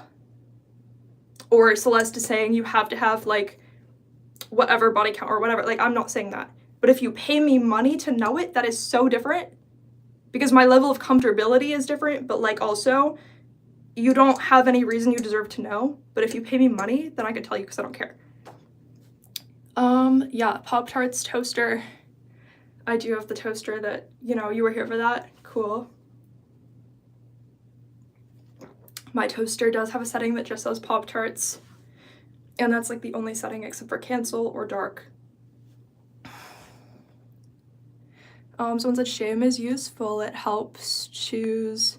Or Celeste is saying you have to have, like, whatever body count or whatever. Like, I'm not saying that. But if you pay me money to know it, that is so different. Because my level of comfortability is different, but, like, also, you don't have any reason you deserve to know. But if you pay me money, then I could tell you, because I don't care. Yeah, Pop-Tarts toaster. I do have the toaster that, you know, you were here for that. Cool. My toaster does have a setting that just says Pop-Tarts. And that's, like, the only setting except for cancel or dark. Someone said shame is useful. It helps choose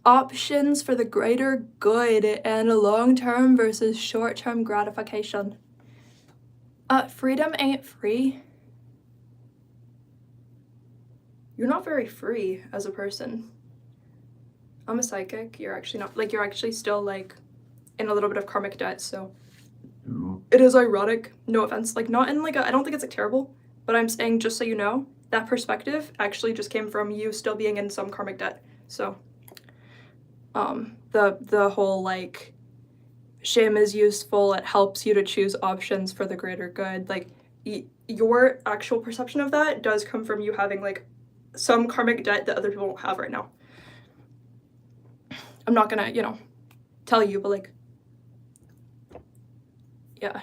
options for the greater good and long-term versus short-term gratification. Freedom ain't free. You're not very free as a person. I'm a psychic. You're actually not. Like, you're actually still, like, in a little bit of karmic debt, so it is ironic. No offense. Like, not in, like, I don't think it's, like, terrible, but I'm saying, just so you know, that perspective actually just came from you still being in some karmic debt. So the whole, like, shame is useful, it helps you to choose options for the greater good, like, your actual perception of that does come from you having, like, some karmic debt that other people don't have right now. I'm not gonna, you know, tell you, but, like, yeah.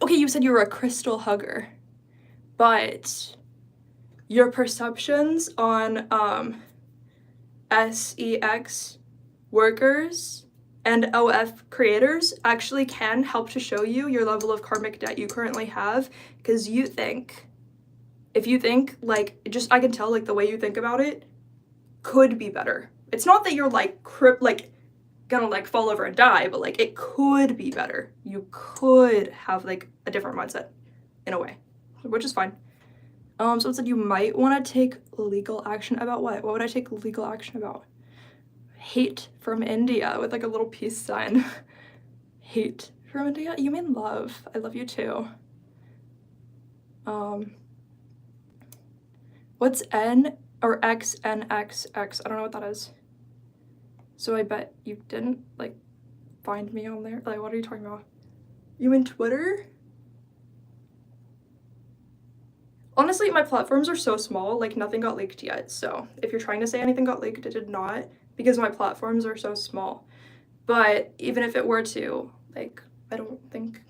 Okay, you said you were a crystal hugger, but your perceptions on SEX workers and OF creators actually can help to show you your level of karmic debt you currently have, because you think, if you think, like, just, I can tell, like, the way you think about it could be better. It's not that you're, like, gonna, like, fall over and die, but, like, it could be better. You could have, like, a different mindset in a way, which is fine. So it said you might want to take legal action about what? What would I take legal action about? Hate from India with, like, a little peace sign. Hate from India? You mean love. I love you too. What's N or XNXX? I don't know what that is. So I bet you didn't, like, find me on there. Like, what are you talking about? You mean Twitter? Honestly, my platforms are so small, like, nothing got leaked yet, so if you're trying to say anything got leaked, it did not, because my platforms are so small. But even if it were to, like, I don't think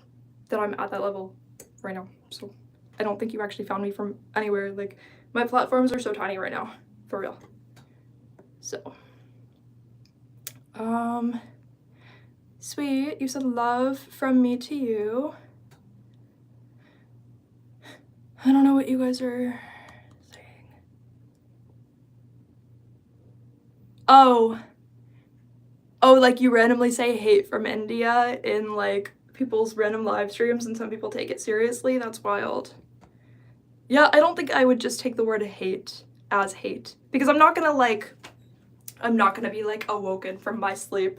that I'm at that level right now, so I don't think you actually found me from anywhere. Like, my platforms are so tiny right now, for real. So, sweet, you said love from me to you. I don't know what you guys are saying. Oh, like, you randomly say hate from India in, like, people's random live streams and some people take it seriously? That's wild. Yeah, I don't think I would just take the word hate as hate, because I'm not gonna, like, I'm not gonna be like awoken from my sleep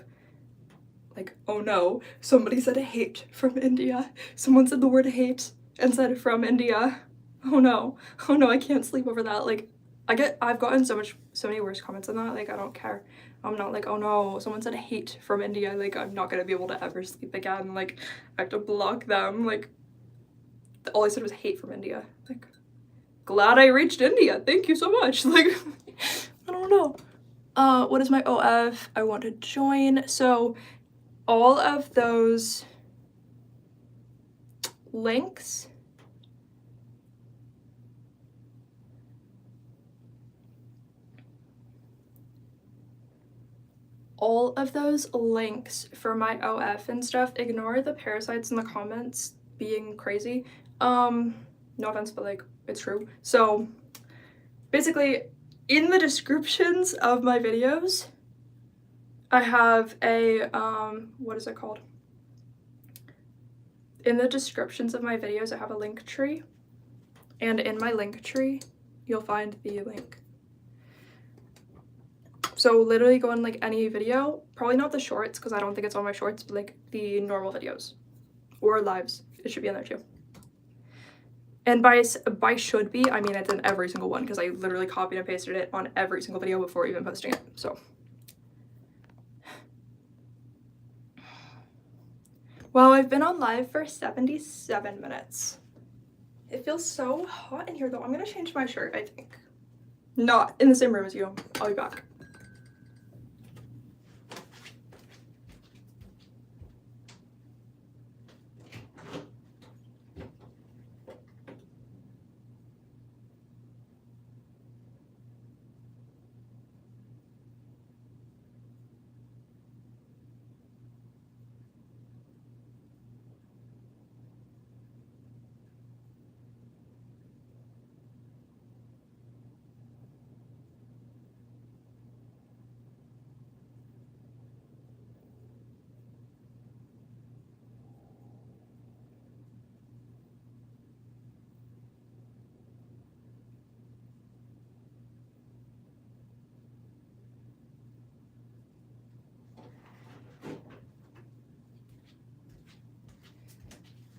like, oh no, somebody said hate from India. Someone said the word hate and said from India. Oh no, I can't sleep over that. Like, I've gotten so many worse comments than that. Like, I don't care. I'm not like, oh no, someone said hate from India. Like, I'm not gonna be able to ever sleep again. Like, I have to block them. Like, all I said was hate from India. Like, glad I reached India. Thank you so much. Like, I don't know. What is my OF? I want to join. So all of those links for my OF and stuff, ignore the parasites in the comments being crazy. No offense, but like, it's true. So basically, in the descriptions of my videos, I have a, what is it called? In the descriptions of my videos, I have a link tree. And in my link tree, you'll find the link. So literally go on like any video, probably not the shorts because I don't think it's on my shorts, but like the normal videos or lives. It should be in there too. And by should be, I mean it's in every single one because I literally copied and pasted it on every single video before even posting it. So. Well, I've been on live for 77 minutes. It feels so hot in here though. I'm gonna change my shirt, I think. Not in the same room as you. I'll be back.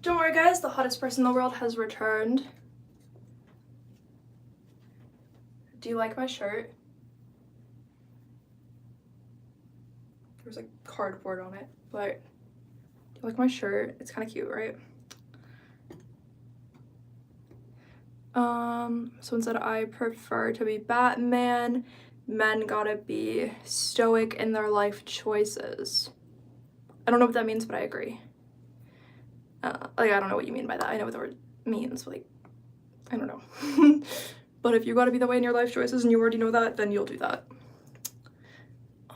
Don't worry guys, the hottest person in the world has returned. Do you like my shirt? There's like cardboard on it, but do you like my shirt? It's kind of cute, right? Someone said I prefer to be Batman. Men gotta be stoic in their life choices. I don't know what that means, but I agree. Like, I don't know what you mean by that. I know what the word means, but like, I don't know. But if you gotta be that way in your life choices and you already know that, then you'll do that.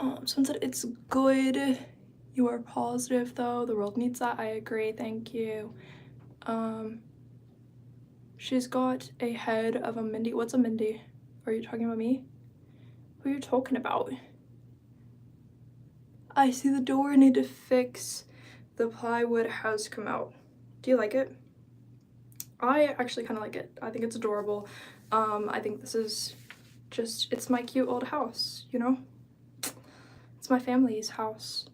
Someone said it's good. You are positive though. The world needs that. I agree. Thank you. She's got a head of a Mindy. What's a Mindy? Are you talking about me? Who are you talking about? I see the door. Need to fix. The plywood has come out. Do you like it? I actually kind of like it. I think it's adorable. I think this is just, it's my cute old house, you know? It's my family's house.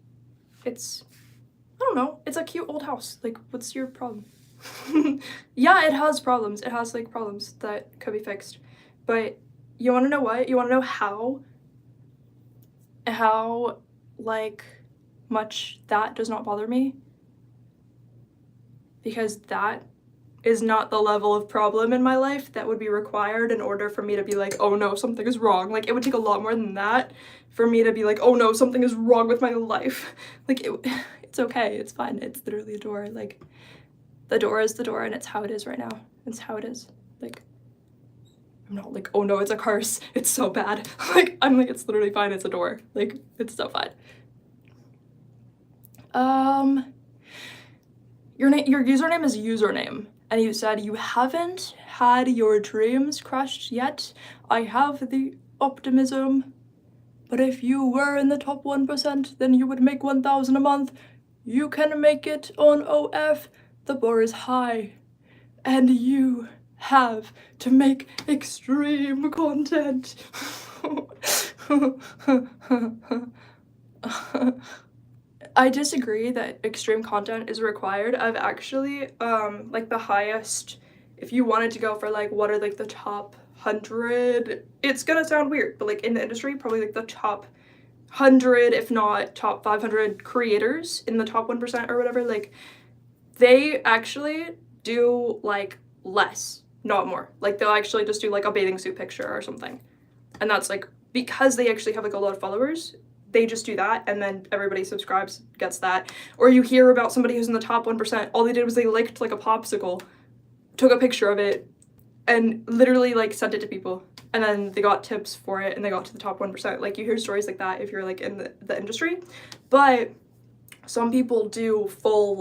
It's, I don't know, it's a cute old house. Like, what's your problem? Yeah, it has problems. It has like problems that could be fixed. But you want to know what? You want to know how like much that does not bother me? Because that is not the level of problem in my life that would be required in order for me to be like, oh no, something is wrong. Like, it would take a lot more than that for me to be like, oh no, something is wrong with my life. Like, it's okay, it's fine. It's literally a door. Like, the door is the door and it's how it is right now. It's how it is. Like, I'm not like, oh no, it's a curse. It's so bad. Like, I'm like, it's literally fine. It's a door. Like, it's so fine. Your username is username, and you said you haven't had your dreams crushed yet. I have the optimism, but if you were in the top 1%, then you would make 1,000 a month. You can make it on OF. The bar is high, and you have to make extreme content. I disagree that extreme content is required. I've actually, like the highest, if you wanted to go for like what are like the top 100, it's gonna sound weird, but like in the industry, probably like the top 100, if not top 500 creators in the top 1% or whatever, like they actually do like less, not more. Like they'll actually just do like a bathing suit picture or something. And that's like because they actually have like a lot of followers, they just do that and then everybody subscribes, gets that. Or you hear about somebody who's in the top 1%, all they did was they licked like a popsicle, took a picture of it, and literally like sent it to people. And then they got tips for it and they got to the top 1%. Like you hear stories like that if you're like in the industry. But some people do full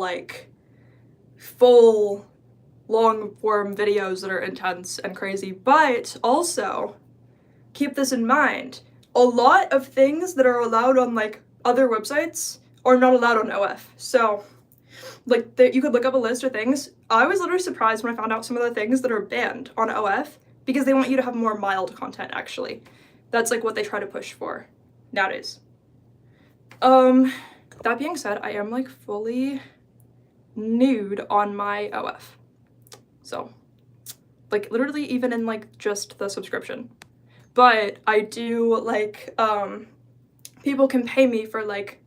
long form videos that are intense and crazy. But also keep this in mind. A lot of things that are allowed on like other websites are not allowed on OF. So like you could look up a list of things. I was literally surprised when I found out some of the things that are banned on OF because they want you to have more mild content actually. That's like what they try to push for nowadays. That being said, I am like fully nude on my OF. So like literally even in like just the subscription. But I do like people can pay me for like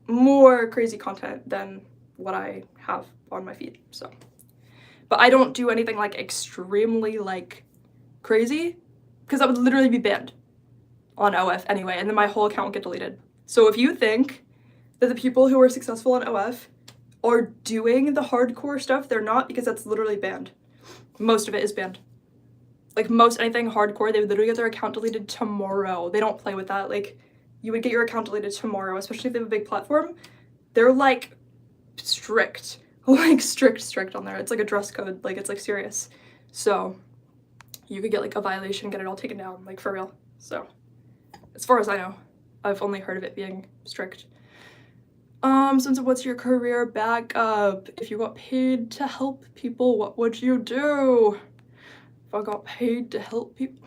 more crazy content than what I have on my feed. So but I don't do anything like extremely like crazy because that would literally be banned on OF anyway, and then my whole account would get deleted. So if you think that the people who are successful on OF are doing the hardcore stuff, they're not, because that's literally banned. Most of it is banned. Like most anything hardcore, they would literally get their account deleted tomorrow. They don't play with that. Like you would get your account deleted tomorrow, especially if they have a big platform. They're like strict, like strict on there. It's like a dress code, like it's like serious. So you could get like a violation, get it all taken down, like for real. So as far as I know, I've only heard of it being strict. Since what's your career backup? If you got paid to help people, what would you do? If I got paid to help people,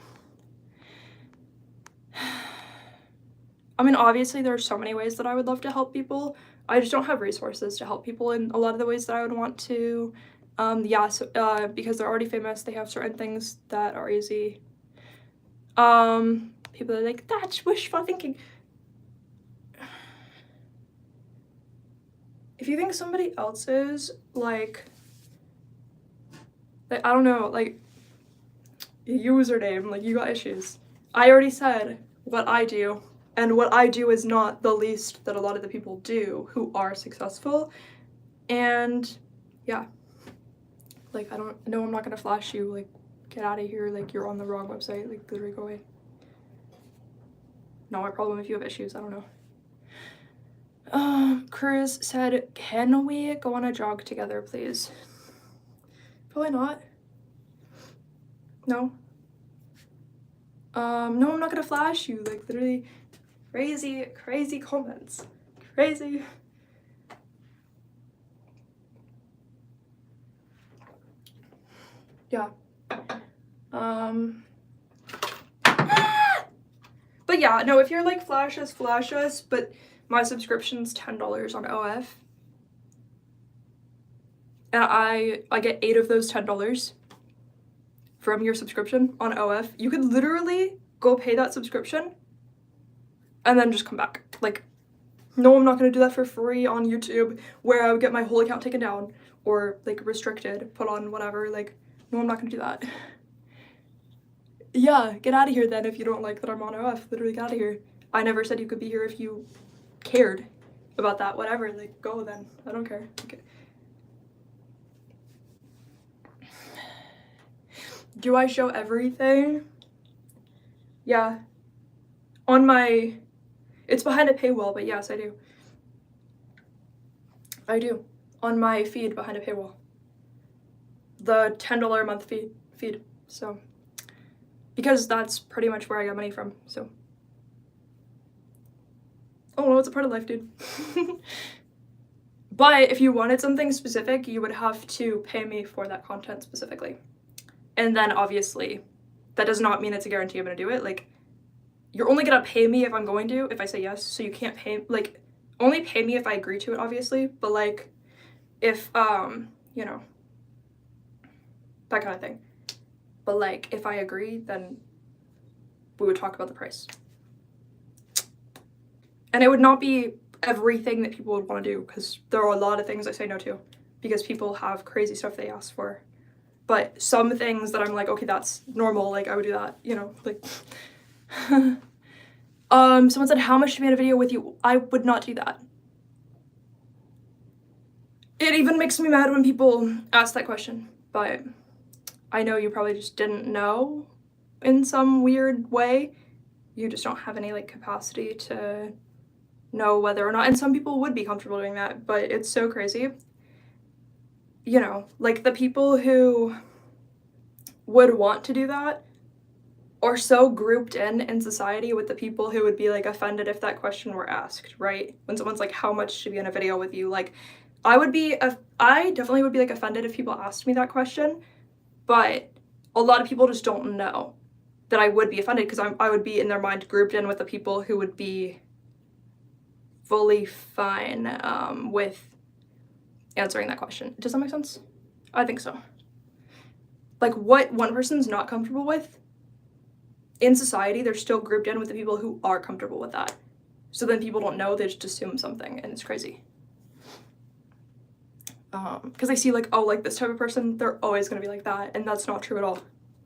I mean, obviously there's so many ways that I would love to help people. I just don't have resources to help people in a lot of the ways that I would want to. Because they're already famous, they have certain things that are easy. People are like, that's wishful thinking. If you think somebody else's, like I don't know, like, username, like, you got issues. I already said what I do, and what I do is not the least that a lot of the people do who are successful, and, yeah. Like, I'm not gonna flash you, like, get out of here, like, you're on the wrong website, like, literally go away. Not my problem if you have issues, I don't know. Chris said, can we go on a jog together, please? Probably not. No. No, I'm not gonna flash you. Like, literally, crazy comments. Crazy. Yeah. But yeah, no, if you're like, flash us, but my subscription's $10 on OF. And I get 8 of those $10 from your subscription on OF. You could literally go pay that subscription and then just come back. Like, no, I'm not gonna do that for free on YouTube where I would get my whole account taken down or like restricted, put on whatever. Like, no, I'm not gonna do that. Yeah, get out of here then if you don't like that I'm on OF. Literally get out of here. I never said you could be here if you cared about that. Whatever, like, go then. I don't care. Okay. Do I show everything? Yeah. On my... It's behind a paywall, but yes, I do. I do. On my feed behind a paywall. The $10 a month feed. So... Because that's pretty much where I get money from, so... Oh, well, it's a part of life, dude. But if you wanted something specific, you would have to pay me for that content specifically. And then, obviously, that does not mean it's a guarantee I'm gonna do it. Like, you're only gonna pay me if I'm going to, if I say yes, so you can't pay, like, only pay me if I agree to it, obviously, but, like, if, you know, that kind of thing. But, like, if I agree, then we would talk about the price. And it would not be everything that people would want to do, because there are a lot of things I say no to, because people have crazy stuff they ask for. But some things that I'm like, okay, that's normal, like, I would do that, you know, like... Someone said, how much to be in a video with you? I would not do that. It even makes me mad when people ask that question, but I know you probably just didn't know in some weird way. You just don't have any, like, capacity to know whether or not, and some people would be comfortable doing that, but it's so crazy. You know, like, the people who would want to do that are so grouped in society with the people who would be, like, offended if that question were asked, right? When someone's like, how much should be in a video with you? Like, I definitely would be, like, offended if people asked me that question, but a lot of people just don't know that I would be offended, because I would be in their mind grouped in with the people who would be fully fine with answering that question. Does that make sense? I think so. Like, what one person's not comfortable with, in society, they're still grouped in with the people who are comfortable with that. So then people don't know, they just assume something, and it's crazy. Because I see, like, oh, like, this type of person, they're always gonna be like that, and that's not true at all.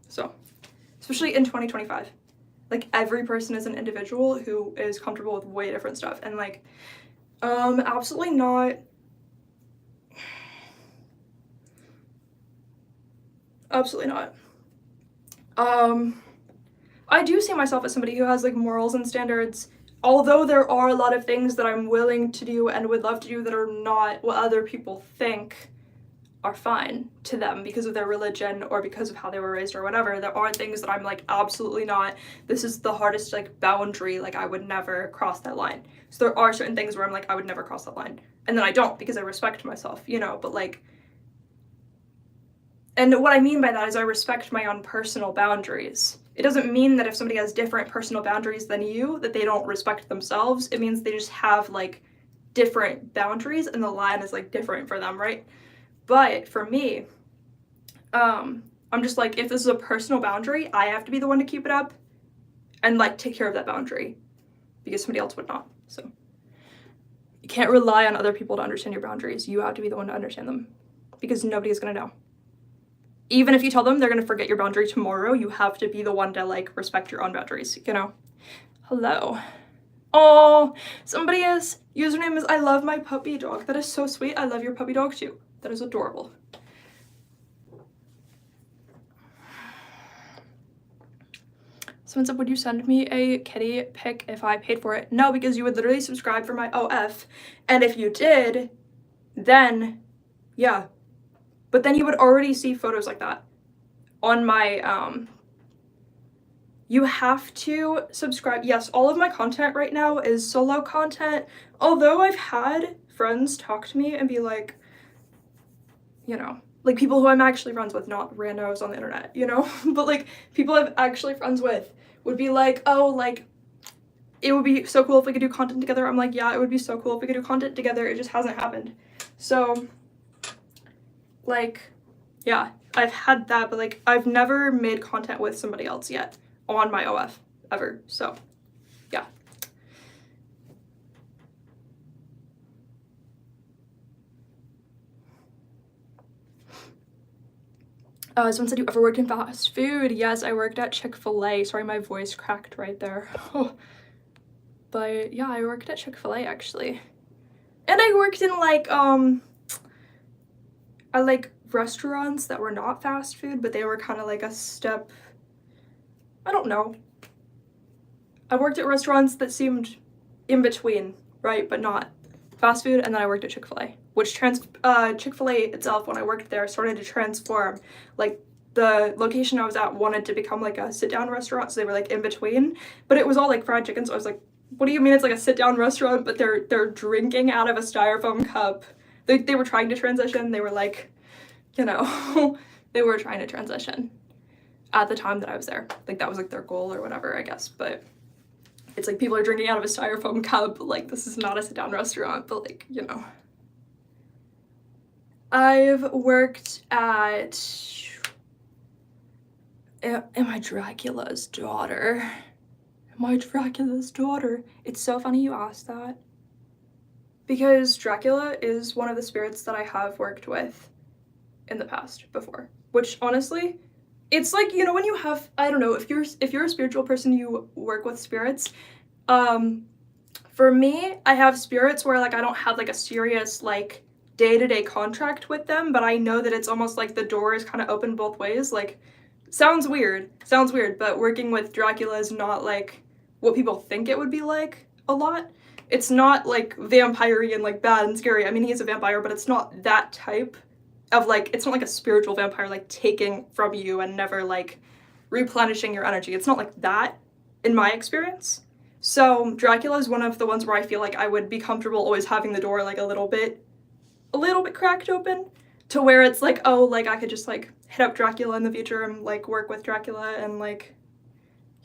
So, especially in 2025. Like, every person is an individual who is comfortable with way different stuff, and, like, absolutely not. Absolutely not. I do see myself as somebody who has, like, morals and standards, although there are a lot of things that I'm willing to do and would love to do that are not what other people think are fine to them because of their religion or because of how they were raised or whatever. There are things that I'm like, absolutely not. This is the hardest, like, boundary. Like, I would never cross that line. So there are certain things where I'm like, I would never cross that line. And then I don't, because I respect myself, you know, but, like, and what I mean by that is I respect my own personal boundaries. It doesn't mean that if somebody has different personal boundaries than you, that they don't respect themselves. It means they just have, like, different boundaries, and the line is, like, different for them, right? But for me, I'm just like, if this is a personal boundary, I have to be the one to keep it up and, like, take care of that boundary, because somebody else would not. So you can't rely on other people to understand your boundaries. You have to be the one to understand them, because nobody's gonna know. Even if you tell them they're gonna forget your boundary tomorrow, you have to be the one to, like, respect your own boundaries, you know? Hello. Oh, somebody's username is I love my puppy dog. That is so sweet. I love your puppy dog too. That is adorable. Someone said, would you send me a kitty pic if I paid for it? No, because you would literally subscribe for my OF. And if you did, then, yeah. But then you would already see photos like that on my, you have to subscribe. Yes, all of my content right now is solo content. Although I've had friends talk to me and be like, you know, like, people who I'm actually friends with, not randos on the internet, you know? But, like, people I'm actually friends with would be like, oh, like, it would be so cool if we could do content together. I'm like, yeah, it would be so cool if we could do content together. It just hasn't happened. So, like, yeah, I've had that, but, like, I've never made content with somebody else yet on my OF, ever. So, yeah. Someone said, you ever worked in fast food? Yes, I worked at Chick-fil-A. Sorry, my voice cracked right there. But yeah, I worked at Chick-fil-A actually. And I worked in, like, restaurants that were not fast food, but they were kind of like a step, I don't know. I worked at restaurants that seemed in between, right, but not fast food, and then I worked at Chick-fil-A, which Chick-fil-A itself, when I worked there, started to transform. Like, the location I was at wanted to become like a sit-down restaurant, so they were, like, in between, but it was all, like, fried chicken, so I was like, what do you mean it's, like, a sit-down restaurant, but they're drinking out of a styrofoam cup? They were trying to transition. They were, like, you know, they were trying to transition at the time that I was there. Like, that was, like, their goal or whatever, I guess, but It's like people are drinking out of a styrofoam cup. Like, this is not a sit-down restaurant, but like, you know. I've worked at... Am I Dracula's daughter? Am I Dracula's daughter? It's so funny you asked that. Because Dracula is one of the spirits that I have worked with in the past before. Which, honestly, it's like, you know, when you have, I don't know, if you're a spiritual person, you work with spirits. For me, I have spirits where, like, I don't have, like, a serious, like, day-to-day contract with them, but I know that it's almost like the door is kind of open both ways. Like, sounds weird, but working with Dracula is not, like, what people think it would be like a lot. It's not, like, vampire-y and, like, bad and scary. I mean, he's a vampire, but it's not that type of, like, it's not like a spiritual vampire, like, taking from you and never, like, replenishing your energy. It's not like that, in my experience. So Dracula is one of the ones where I feel like I would be comfortable always having the door, like, a little bit cracked open, to where it's like, oh, like, I could just, like, hit up Dracula in the future and, like, work with Dracula and, like,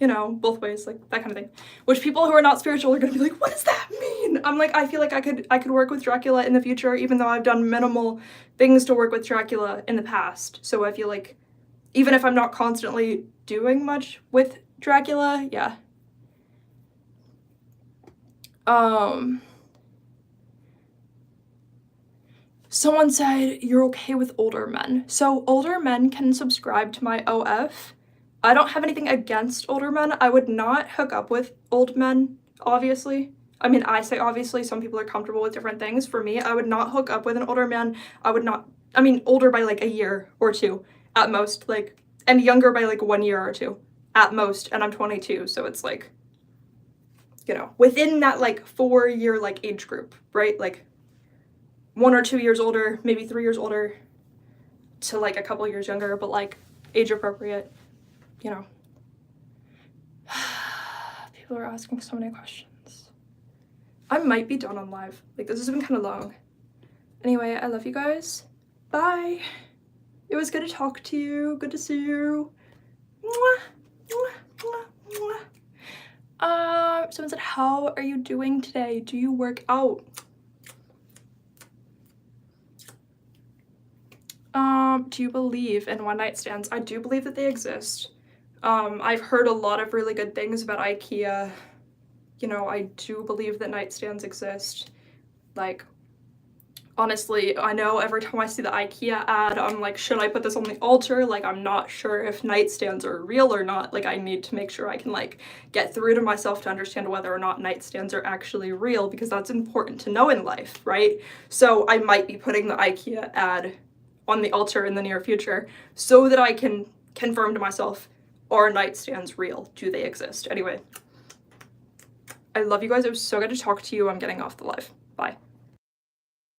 you know, both ways, like, that kind of thing. Which people who are not spiritual are gonna be like, what does that mean? I'm like, I feel like I could work with Dracula in the future, even though I've done minimal things to work with Dracula in the past. So I feel like, even if I'm not constantly doing much with Dracula, yeah. Someone said, you're okay with older men. So older men can subscribe to my OF. I don't have anything against older men. I would not hook up with old men, obviously. I mean, I say obviously, some people are comfortable with different things. For me, I would not hook up with an older man. I would not, I mean, older by like a year or two at most, like, and younger by like 1 year or two at most, and I'm 22, so it's like, you know, within that like 4-year like age group, right? Like 1 or 2 years older, maybe 3 years older to like a couple years younger, but like age appropriate, you know. People are asking so many questions. I might be done on live. Like, this has been kind of long. Anyway, I love you guys. Bye. It was good to talk to you. Good to see you. Mwah, mwah, mwah, mwah. Someone said, how are you doing today? Do you work out? Do you believe in one-night stands? I do believe that they exist. I've heard a lot of really good things about IKEA. You know, I do believe that nightstands exist. Like, honestly, I know every time I see the IKEA ad, I'm like, should I put this on the altar? Like, I'm not sure if nightstands are real or not. Like, I need to make sure I can, like, get through to myself to understand whether or not nightstands are actually real, because that's important to know in life, right? So I might be putting the IKEA ad on the altar in the near future so that I can confirm to myself, are nightstands real? Do they exist? Anyway, I love you guys. It was so good to talk to you. I'm getting off the live. Bye.